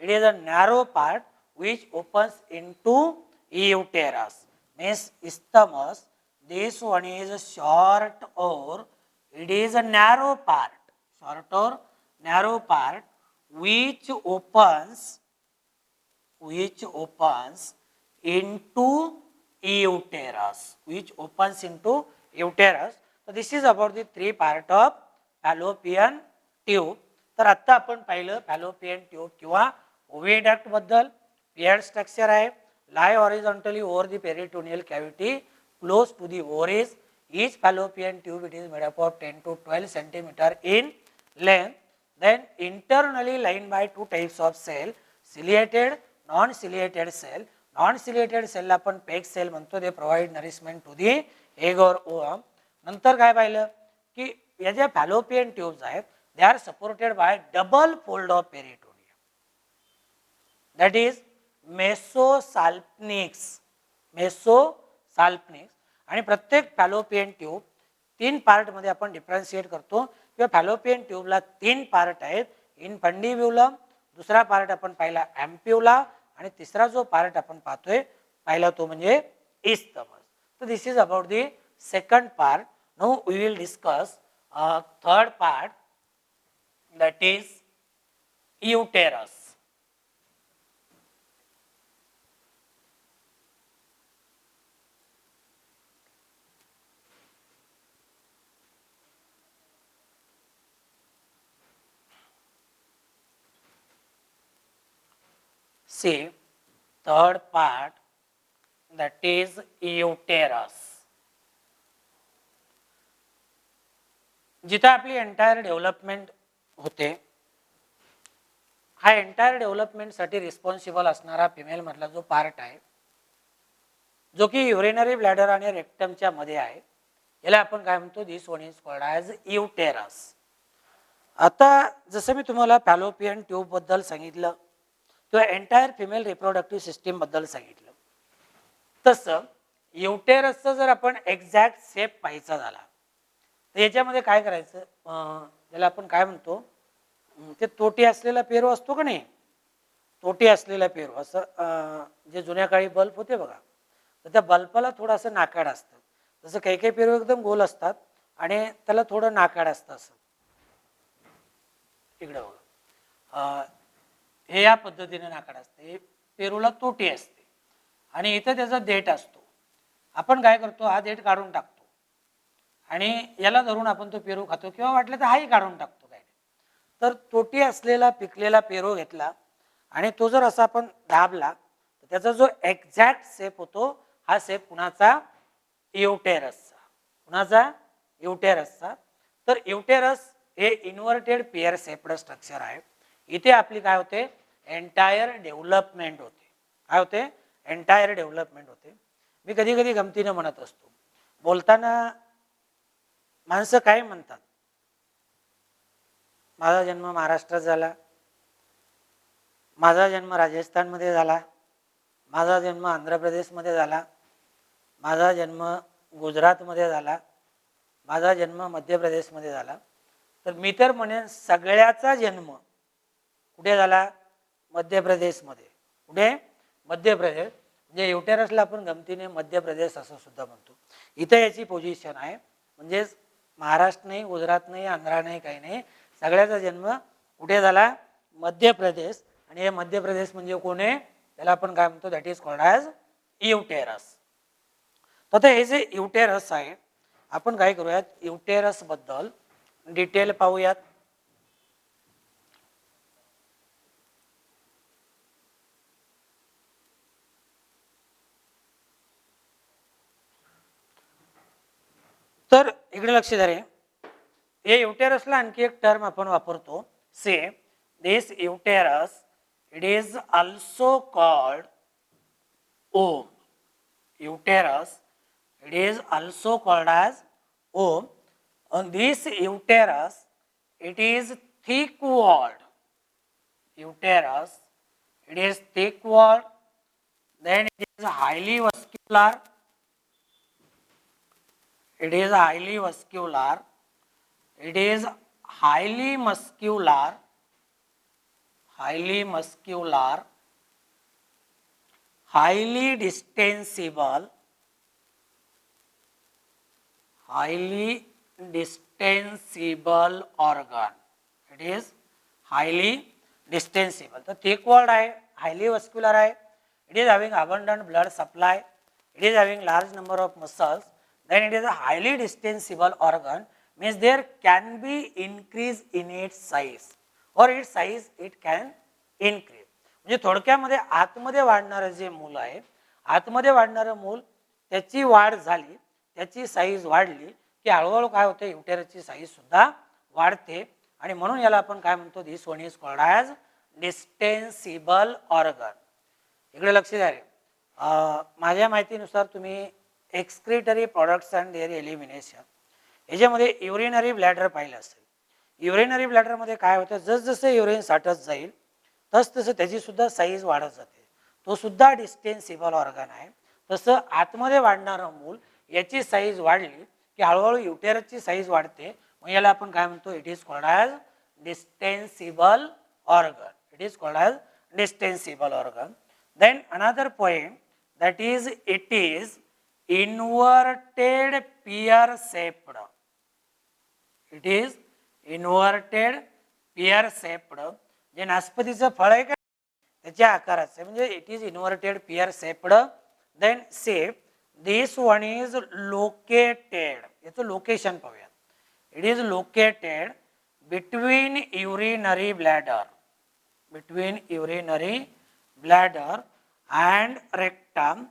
it is a narrow part which opens into uterus. Means isthmus, this one is a short or it is a narrow part. Short or narrow part which opens into uterus, which opens into uterus. So this is about the 3 part of fallopian tube. तर आता आपण पाहिलं fallopian tube किंवा ओव्हिडक्ट बद्दल. Paired structure आहे, lie horizontally over the peritoneal cavity close to the ovaries. Each fallopian tube it is made up of 10 to 12 centimeter in length. Then internally lined by 2 types of cell, ciliated, non-ciliated cell. Non-ciliated cell ला आपण peg cell म्हणतो. they provide nourishment to the egg or ovum. नंतर काय पाहिलं की या ज्या fallopian tubes आहेत they are supported by double fold of peritoneum, that is mesosalpinx. आणि प्रत्येक फॅलोपियन ट्यूब 3 पार्ट मध्ये आपण डिफरन्शिएट करतो. किंवा फॅलोपियन ट्यूबला 3 पार्ट आहेत, इनफंडिब्युलम, दुसरा पार्ट आपण पाहिला एम्प्युला आणि तिसरा जो पार्ट आपण पाहिला तो म्हणजे इस्थमस. तर this is about the second part. Now we will discuss third part, that is uterus. See, third part, that is uterus. जिथे आपली एंटायर डेव्हलपमेंट होते, हा एंटायर डेव्हलपमेंटसाठी रिस्पॉन्सिबल असणारा फिमेल मधला जो पार्ट आहे जो की युरिनरी ब्लॅडर आणि रेक्टमच्या मध्ये आहे, याला आपण काय म्हणतो, this one is called as uterus. आता जसं मी तुम्हाला फॅलोपियन ट्यूब बद्दल सांगितलं किंवा एंटायर फिमेल रिप्रोडक्टिव्ह सिस्टीम बद्दल सांगितलं, तसं युटेरसचा जर आपण एक्झॅक्ट शेप पाहायचा झाला तर याच्यामध्ये काय करायचं, ज्याला आपण काय म्हणतो ते तोटी असलेला पेरू असतो का नाही, तोटी असलेला पेरू असं जे जुन्या काळी बल्ब होते बघा, तर त्या बल्बाला थोडंसं नाकाड असतं. जसं काही काही पेरू एकदम गोल असतात आणि त्याला थोडं नाकाड असतं असं. इकडे बघा, हे या पद्धतीने नाकाड असते, पेरूला तोटी असते आणि इथे त्याचा देठ असतो. आपण काय करतो, हा देठ काढून टाकतो आणि याला धरून आपण तो पेरू खातो किंवा वाटलं तर हाही काढून टाकतो काय. तर तोटी असलेला पिकलेला पेरू घेतला आणि तो जर असा आपण दाबला तर त्याचा जो एक्झॅक्ट शेप होतो हा शेप कुणाचा, युटेरसचा. कुणाचा, युटेरसचा. तर युटेरस हे इन्व्हर्टेड पेअर शेप्ड स्ट्रक्चर आहे. इथे आपली काय होते, एंटायर डेव्हलपमेंट होते. काय होते, एंटायर डेव्हलपमेंट होते. मी कधी कधी गमतीने म्हणत असतो, बोलताना माणसं काय म्हणतात, माझा जन्म महाराष्ट्रात झाला, माझा जन्म राजस्थानमध्ये झाला, माझा जन्म आंध्र प्रदेशमध्ये झाला, माझा जन्म गुजरातमध्ये झाला, माझा जन्म मध्य प्रदेशमध्ये झाला. तर मी तर म्हणेन सगळ्याचा जन्म कुठे झाला, मध्य प्रदेशमध्ये. कुठे, मध्य प्रदेश. म्हणजे युटेरसला आपण गमतीने मध्य प्रदेश असं सुद्धा म्हणतो. इथं याची पोझिशन आहे. म्हणजेच महाराष्ट्र नाही, गुजरात नाही, आंध्रा नाही, काही नाही, सगळ्याचा जन्म कुठे झाला, मध्य प्रदेश. आणि हे मध्य प्रदेश म्हणजे कोण आहे, त्याला आपण काय म्हणतो, that is called as uterus. तर हे जे युटेरस आहे, आपण काय करूयात, युटेरस बद्दल डिटेल पाहूयात. तर इकडे लक्ष द्या रे, हे युटेरसला आणखी एक टर्म आपण वापरतो, say this uterus it is also called womb. Uterus it is also called as womb. On this uterus it is thick walled. Uterus it is thick walled, then it is highly vascular. It is highly vascular. It is highly muscular. Highly muscular. Highly distensible. Highly distensible organ. It is highly distensible. तर thick walled आहे, highly vascular आहे. It is having abundant blood supply. It is having large number of muscles. Then it is a highly distensible organ. Means there can be increase in its size or its size it can increase. म्हणजे थोडक्यामध्ये आतमध्ये वाढणारं जे मूल आहे, आतमध्ये वाढणारं मूल त्याची वाढ झाली, त्याची साईज वाढली की हळूहळू काय होते, युटेरसची साईज सुद्धा वाढते. आणि म्हणून याला आपण काय म्हणतो, this one is called as distensible organ. इकडे लक्ष द्या रे, माझ्या माहितीनुसार तुम्ही excretory products and their elimination याच्यामध्ये युरिनरी ब्लॅडर पाहिलं असेल. युरिनरी ब्लॅडरमध्ये काय होतं, जसजसं युरिन साठत जाईल तसतसं त्याची सुद्धा साईज वाढत जाते. तो सुद्धा डिस्टेन्सिबल ऑर्गन आहे. तसं आतमध्ये वाढणारं मूल याची साईज वाढली की हळूहळू युटेरसची साईज वाढते. मग याला आपण काय म्हणतो, it is called as distensible organ. It is called as distensible organ. Then another point that is it is inverted pear shaped. It is inverted pear shaped. जे नासपतीचं फळ आहे का त्याच्या आकाराचं, म्हणजे it is inverted pear shaped. Then shape this one is located. याचं location पाहूया. It is located between urinary bladder. Between urinary bladder and rectum.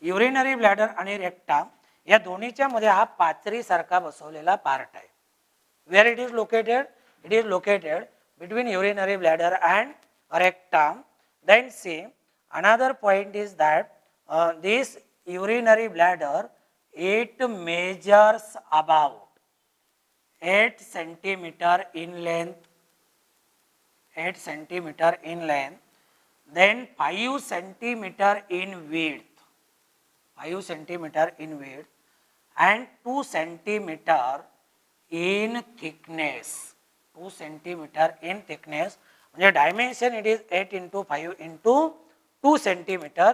Urinary bladder आणि रेक्टम या दोन्हीच्या मध्ये हा पाचरी सारखा बसवलेला पार्ट आहे. Where it is located, it is located between urinary bladder and rectum. Then see another point is that this urinary bladder it measures about 8 centimeter in length. 8 centimeter in length. Then 5 centimeter in width. 5 centimeter in width and 2 centimeter in thickness. 2 centimeter in thickness. म्हणजे dimension it is 8 into 5 into 2 centimeter.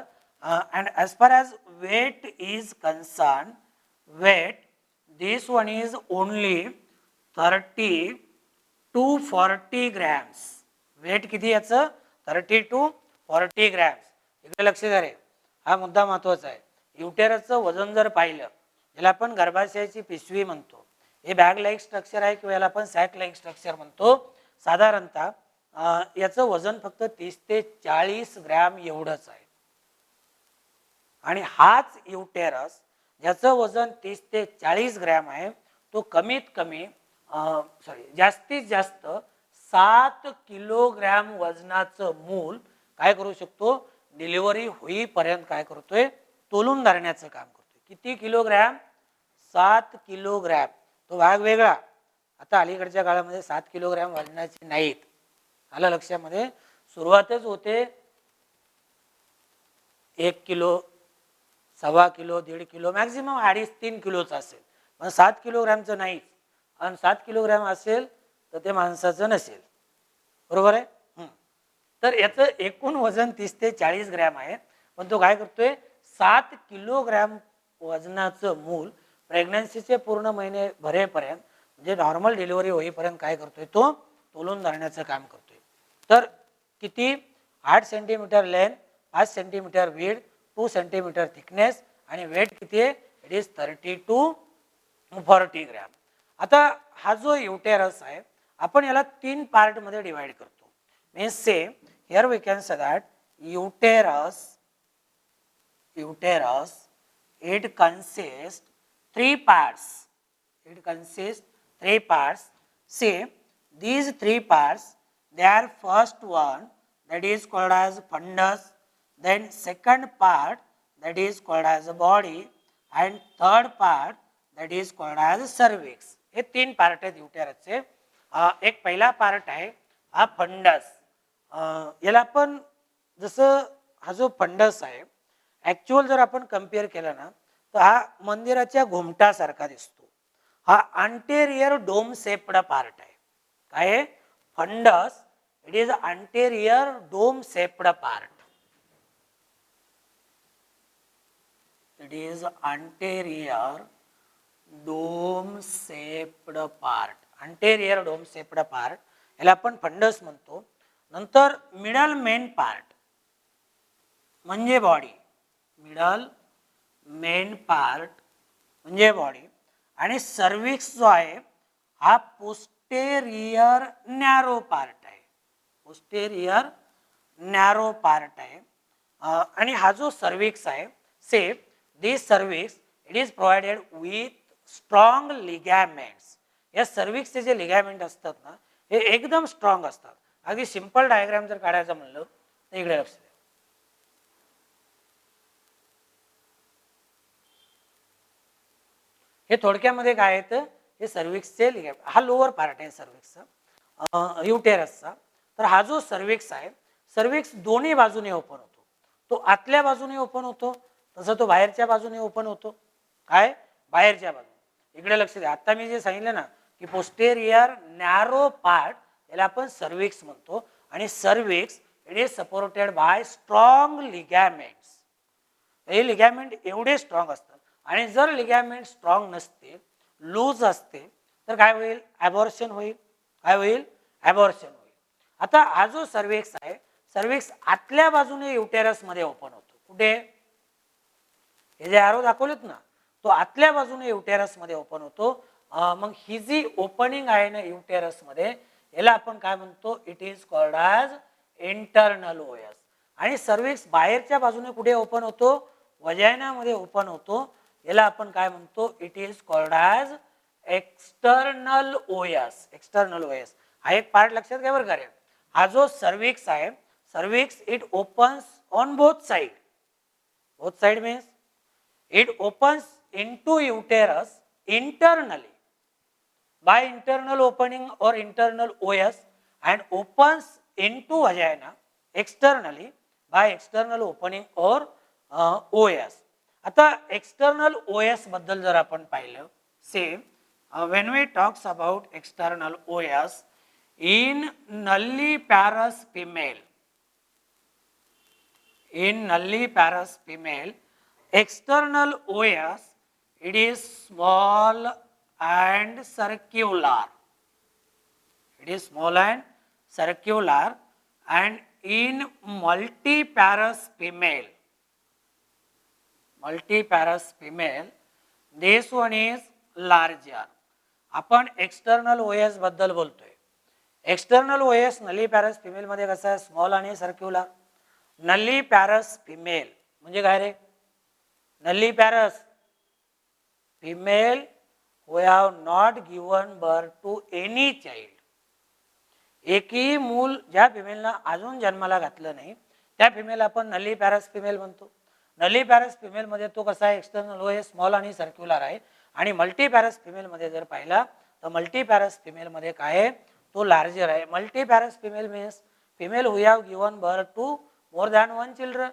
And as far as weight is concerned, weight this one is only 30 to 40 grams. weight किती याचं, 30 to 40 grams. इकडे लक्ष द्या रे, हा मुद्दा महत्वाचा आहे. युटेरसचं वजन जर पाहिलं, ज्याला आपण गर्भाशयाची पिशवी म्हणतो, हे बॅग लाईक स्ट्रक्चर आहे किंवा याला आपण सॅक लाईक स्ट्रक्चर म्हणतो. साधारणतः याचं वजन फक्त 30 ते 40 ग्रॅम एवढंच आहे. आणि हाच युटेरस ज्याचं वजन 30 ते 40 ग्रॅम आहे तो कमीत कमी जास्तीत जास्त 7 किलोग्रॅम वजनाचं मूल काय करू शकतो, डिलिव्हरी होईपर्यंत काय करतोय, तोलून धरण्याचं काम करतोय. किती किलोग्रॅम? 7 किलोग्रॅम. तो भाग वेगळा. आता अलीकडच्या काळामध्ये 7 किलोग्रॅम वजनाचे नाहीत. आलं लक्षामध्ये? सुरुवातच होते 1 किलो, 1.25 किलो, 1.5 किलो, मॅक्झिमम 2.5-3 किलोचं असेल, पण 7 किलोग्रॅमचं नाहीच. आणि 7 किलोग्रॅम असेल तर ते माणसाचं नसेल. बरोबर आहे? तर याचं एकूण वजन 30 ते 40 ग्रॅम आहे, पण तो काय करतोय, 7 किलोग्रॅम वजनाचं मूल प्रेग्नन्सीचे पूर्ण महिने भरेपर्यंत म्हणजे नॉर्मल डिलिव्हरी होईपर्यंत काय करतोय, तो तोलून धरण्याचं काम करतोय. तर किती? 8 centimetre length, 5 centimetre width, 2 centimetre thickness आणि वेट किती आहे? It is 30 to 40 gram. आता हा जो युटेरस आहे आपण याला 3 पार्ट मध्ये डिवाइड करतो. Means say here we can say that uterus it consists 3 parts. It consists 3 parts. See, these 3 parts, they are first one that is called as fundus, then second part that is called as body, and third part that is called as cervix. हे 3 part आहेत युटेरसचे. एक पहिला part आहे हा funds. याला आपण जसं हा जो फंडस आहे ॲक्च्युअल जर आपण कम्पेअर केलं ना तर हा मंदिराच्या घुमटासारखा दिसतो. हा अंटेरियर डोम शेप्ड पार्ट आहे. काय आहे? Fundus. It is anterior dome shaped part. It is anterior dome shaped part. Anterior dome shaped part याला आपण फंडस म्हणतो. नंतर मिडल मेन पार्ट म्हणजे बॉडी. मिडल मेन पार्ट म्हणजे बॉडी. आणि सर्विक्स जो आहे हा पोस्टेरियर नॅरो पार्ट आहे. पोस्टेरियर नॅरो पार्ट आहे. आणि हा जो सर्विक्स आहे say this cervix it is provided with strong ligaments. या सर्विक्सचे जे लिगॅमेंट असतात ना हे एकदम स्ट्रॉंग असतात. अगदी सिंपल डायग्राम जर काढायचं म्हणलं तर इकडे लक्ष द्या. हे थोडक्यामध्ये काय आहे तर हे सर्विक्सचे लिगॅमेंट. हा लोअर पार्ट आहे सर्विक्सचा, युटेरसचा. तर हा जो सर्विक्स आहे सर्विक्स दोन्ही बाजूने ओपन होतो. तो आतल्या बाजूने ओपन होतो तसं तो बाहेरच्या बाजूने ओपन होतो. काय? बाहेरच्या बाजूने. इकडे लक्ष द्या. आता मी जे सांगितलं ना की पोस्टेरियर नॅरो पार्ट याला आपण सर्विक्स म्हणतो. आणि cervix it is supported by strong ligaments. हे लिगॅमेंट एवढे स्ट्रॉंग असतात. आणि जर लिगॅमेंट स्ट्रॉंग नसते, लूज असते तर काय होईल? ॲबॉर्शन होईल. काय होईल? ॲबॉर्शन होईल. आता हा जो सर्विक्स आहे सर्विक्स आतल्या बाजूने युटेरस मध्ये ओपन होतो. कुठे? हे जे ॲरो दाखवलेत ना तो आतल्या बाजूने युटेरस मध्ये ओपन होतो. मग ही जी ओपनिंग आहे ना युटेरस मध्ये याला आपण काय म्हणतो? It is called as internal OS. आणि सर्विक्स बाहेरच्या बाजूने कुठे ओपन होतो? वजायनामध्ये ओपन होतो. याला आपण काय म्हणतो? It is called as external OS. External OS हा एक पार्ट लक्षात घ्या बरं का रे. हा जो सर्विक्स आहे cervix it opens on both side. Both side means it opens into uterus internally by internal opening or internal OS and opens into vagina externally by external opening or OS. आता external OS बद्दल जर आपण पाहिलं से when we talks about external OS in nulliparous female, in nulliparous female external OS it is small and circular. It is small and circular. And in multiparous female, this one is larger. आपण external OS बद्दल बोलतोय. External OS नल्लीपॅरस female मध्ये कसं आहे, small आणि circular. नल्लीपॅरस female म्हणजे काय रे, नल्लीपॅरस female who have not given birth to any child. एकही मूल ज्या फिमेलला अजून जन्माला घातलं नाही त्या फिमेल आपण नल्लीपॅरस फिमेल म्हणतो. नल्लीपॅरस फिमेल मध्ये तो कसा आहे, एक्सटर्नल ओएस स्मॉल आणि सर्क्युलर आहे. आणि मल्टीपॅरस फिमेल मध्ये जर पाहिला तर मल्टीपॅरस फिमेल मध्ये काय आहे, तो लार्जर आहे. Multiparous female means female who have given birth to more than one children,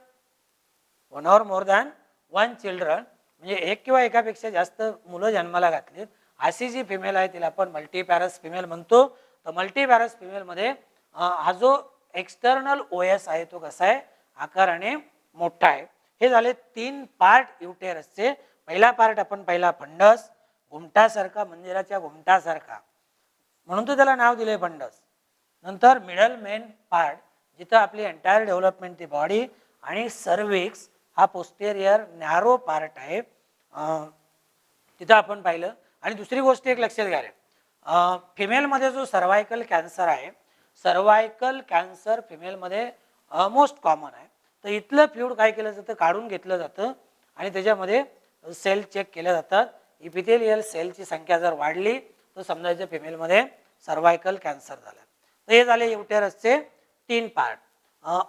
one or more than one children, म्हणजे एक किंवा एकापेक्षा जास्त मुलं जन्माला घातलीत अशी जी फिमेल आहे तिला आपण मल्टीपॅरस फिमेल म्हणतो. तर मल्टीपॅरस फिमेल मध्ये हा जो एक्सटर्नल ओएस आहे तो कसा आहे, आकाराने मोठा आहे. हे झाले 3 पार्ट युटेरसचे. पहिला पार्ट आपण पहिला फंडस, घुमटासारखा, मंदिराच्या घुमटासारखा म्हणून तो त्याला नाव दिले फंडस. नंतर मिडल मेन पार्ट जिथं आपली एंटायर डेव्हलपमेंट ती बॉडी, आणि सर्विक्स हा पोस्टेरियर नॅरो पार्ट आहे तिथं आपण पाहिलं. आणि दुसरी गोष्ट एक लक्षात घ्या रे, फिमेलमध्ये जो सर्वायकल कॅन्सर आहे, सर्वायकल कॅन्सर फिमेलमध्ये मोस्ट कॉमन आहे. तर इथलं फ्लूइड काय केलं जातं, काढून घेतलं जातं आणि त्याच्यामध्ये सेल चेक केल्या जातात. इपिथेलियल सेलची संख्या जर वाढली तर समजायचं फिमेलमध्ये सर्वायकल कॅन्सर झालं. तर हे झाले युटेरसचे 3 part.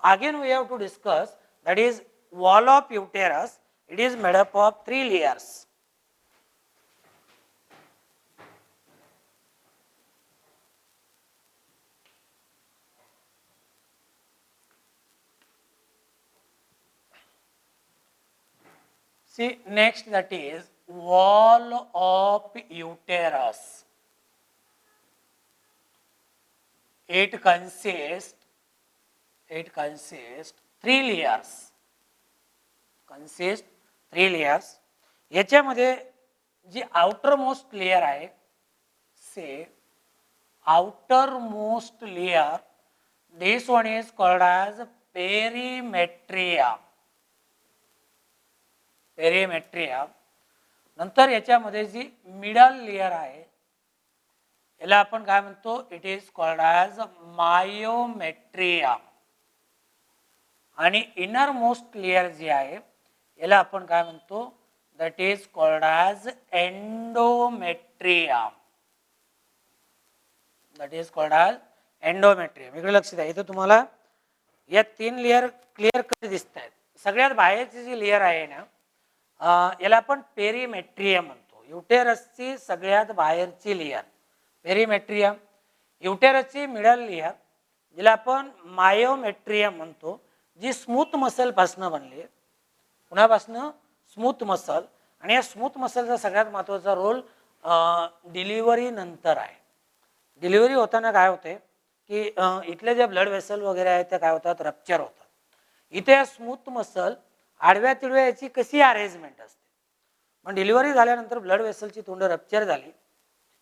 Again we have to discuss that is wall of uterus. It is made up of 3 layers. See next, that is wall of uterus. It consists 3 layers. consist 3 layers. याच्यामध्ये जी outer most layer आहे, say outermost layer, this one is called as perimetria. Perimetria. नंतर याच्यामध्ये जी middle layer आहे याला आपण काय म्हणतो, it is called as मायोमेट्रिया. आणि इनर मोस्ट लेयर जी आहे याला आपण काय म्हणतो, that is called as endometrium. That is called as endometrium. इकडे लक्ष द्या, इथं तुम्हाला या 3 लेयर क्लिअर कट दिसत आहेत. सगळ्यात बाहेरची जी लेयर आहे ना याला आपण पेरिमेट्रियम म्हणतो. युटेरसची सगळ्यात बाहेरची लेयर पेरिमेट्रियम. युटेरसची मिडल लेयर जिला आपण मायोमेट्रियम म्हणतो, जी स्मूथ मसल पासून बनली आहे. कुणापासनं, स्मूथ मसल. आणि या स्मूथ मसलचा सगळ्यात महत्त्वाचा रोल डिलिव्हरी नंतर आहे. डिलिव्हरी होताना काय होते की इथले जे ब्लड वेसल वगैरे आहेत ते काय होतात, रप्चर होतात. इथे स्मूथ मसल आडव्या तिडव्या याची कशी अरेंजमेंट असते. पण डिलिव्हरी झाल्यानंतर ब्लड वेसलची तोंड रप्चर झाली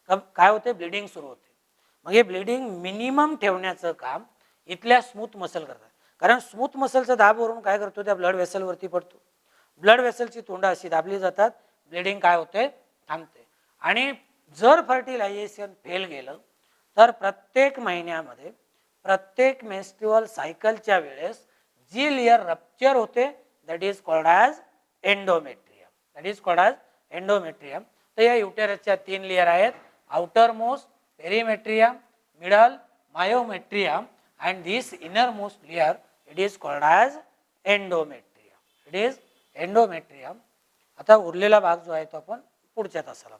काय होते, ब्लिडिंग सुरू होते. मग हे ब्लिडिंग मिनिमम ठेवण्याचं काम इथल्या स्मूथ मसल करतात. कारण स्मूथ मसलचा दाब वरून काय करतो, त्या ब्लड वेसलवरती पडतो. ब्लड वेसलची तोंड अशी दाबली जातात, ब्लिडिंग काय होते, थांबते. आणि जर फर्टिलायझेशन फेल गेलं तर प्रत्येक महिन्यामध्ये, प्रत्येक मेन्स्ट्रुअल सायकलच्या वेळेस जी लेयर रप्चर होते that is called as endometrium. That is called as endometrium. तर या युटेरसच्या 3 लेयर आहेत, outermost perimetrium, middle myometrium, and this innermost layer it is called as endometrium. It is endometrium. आता उरलेला भाग जो आहे तो आपण पुढच्या तासाला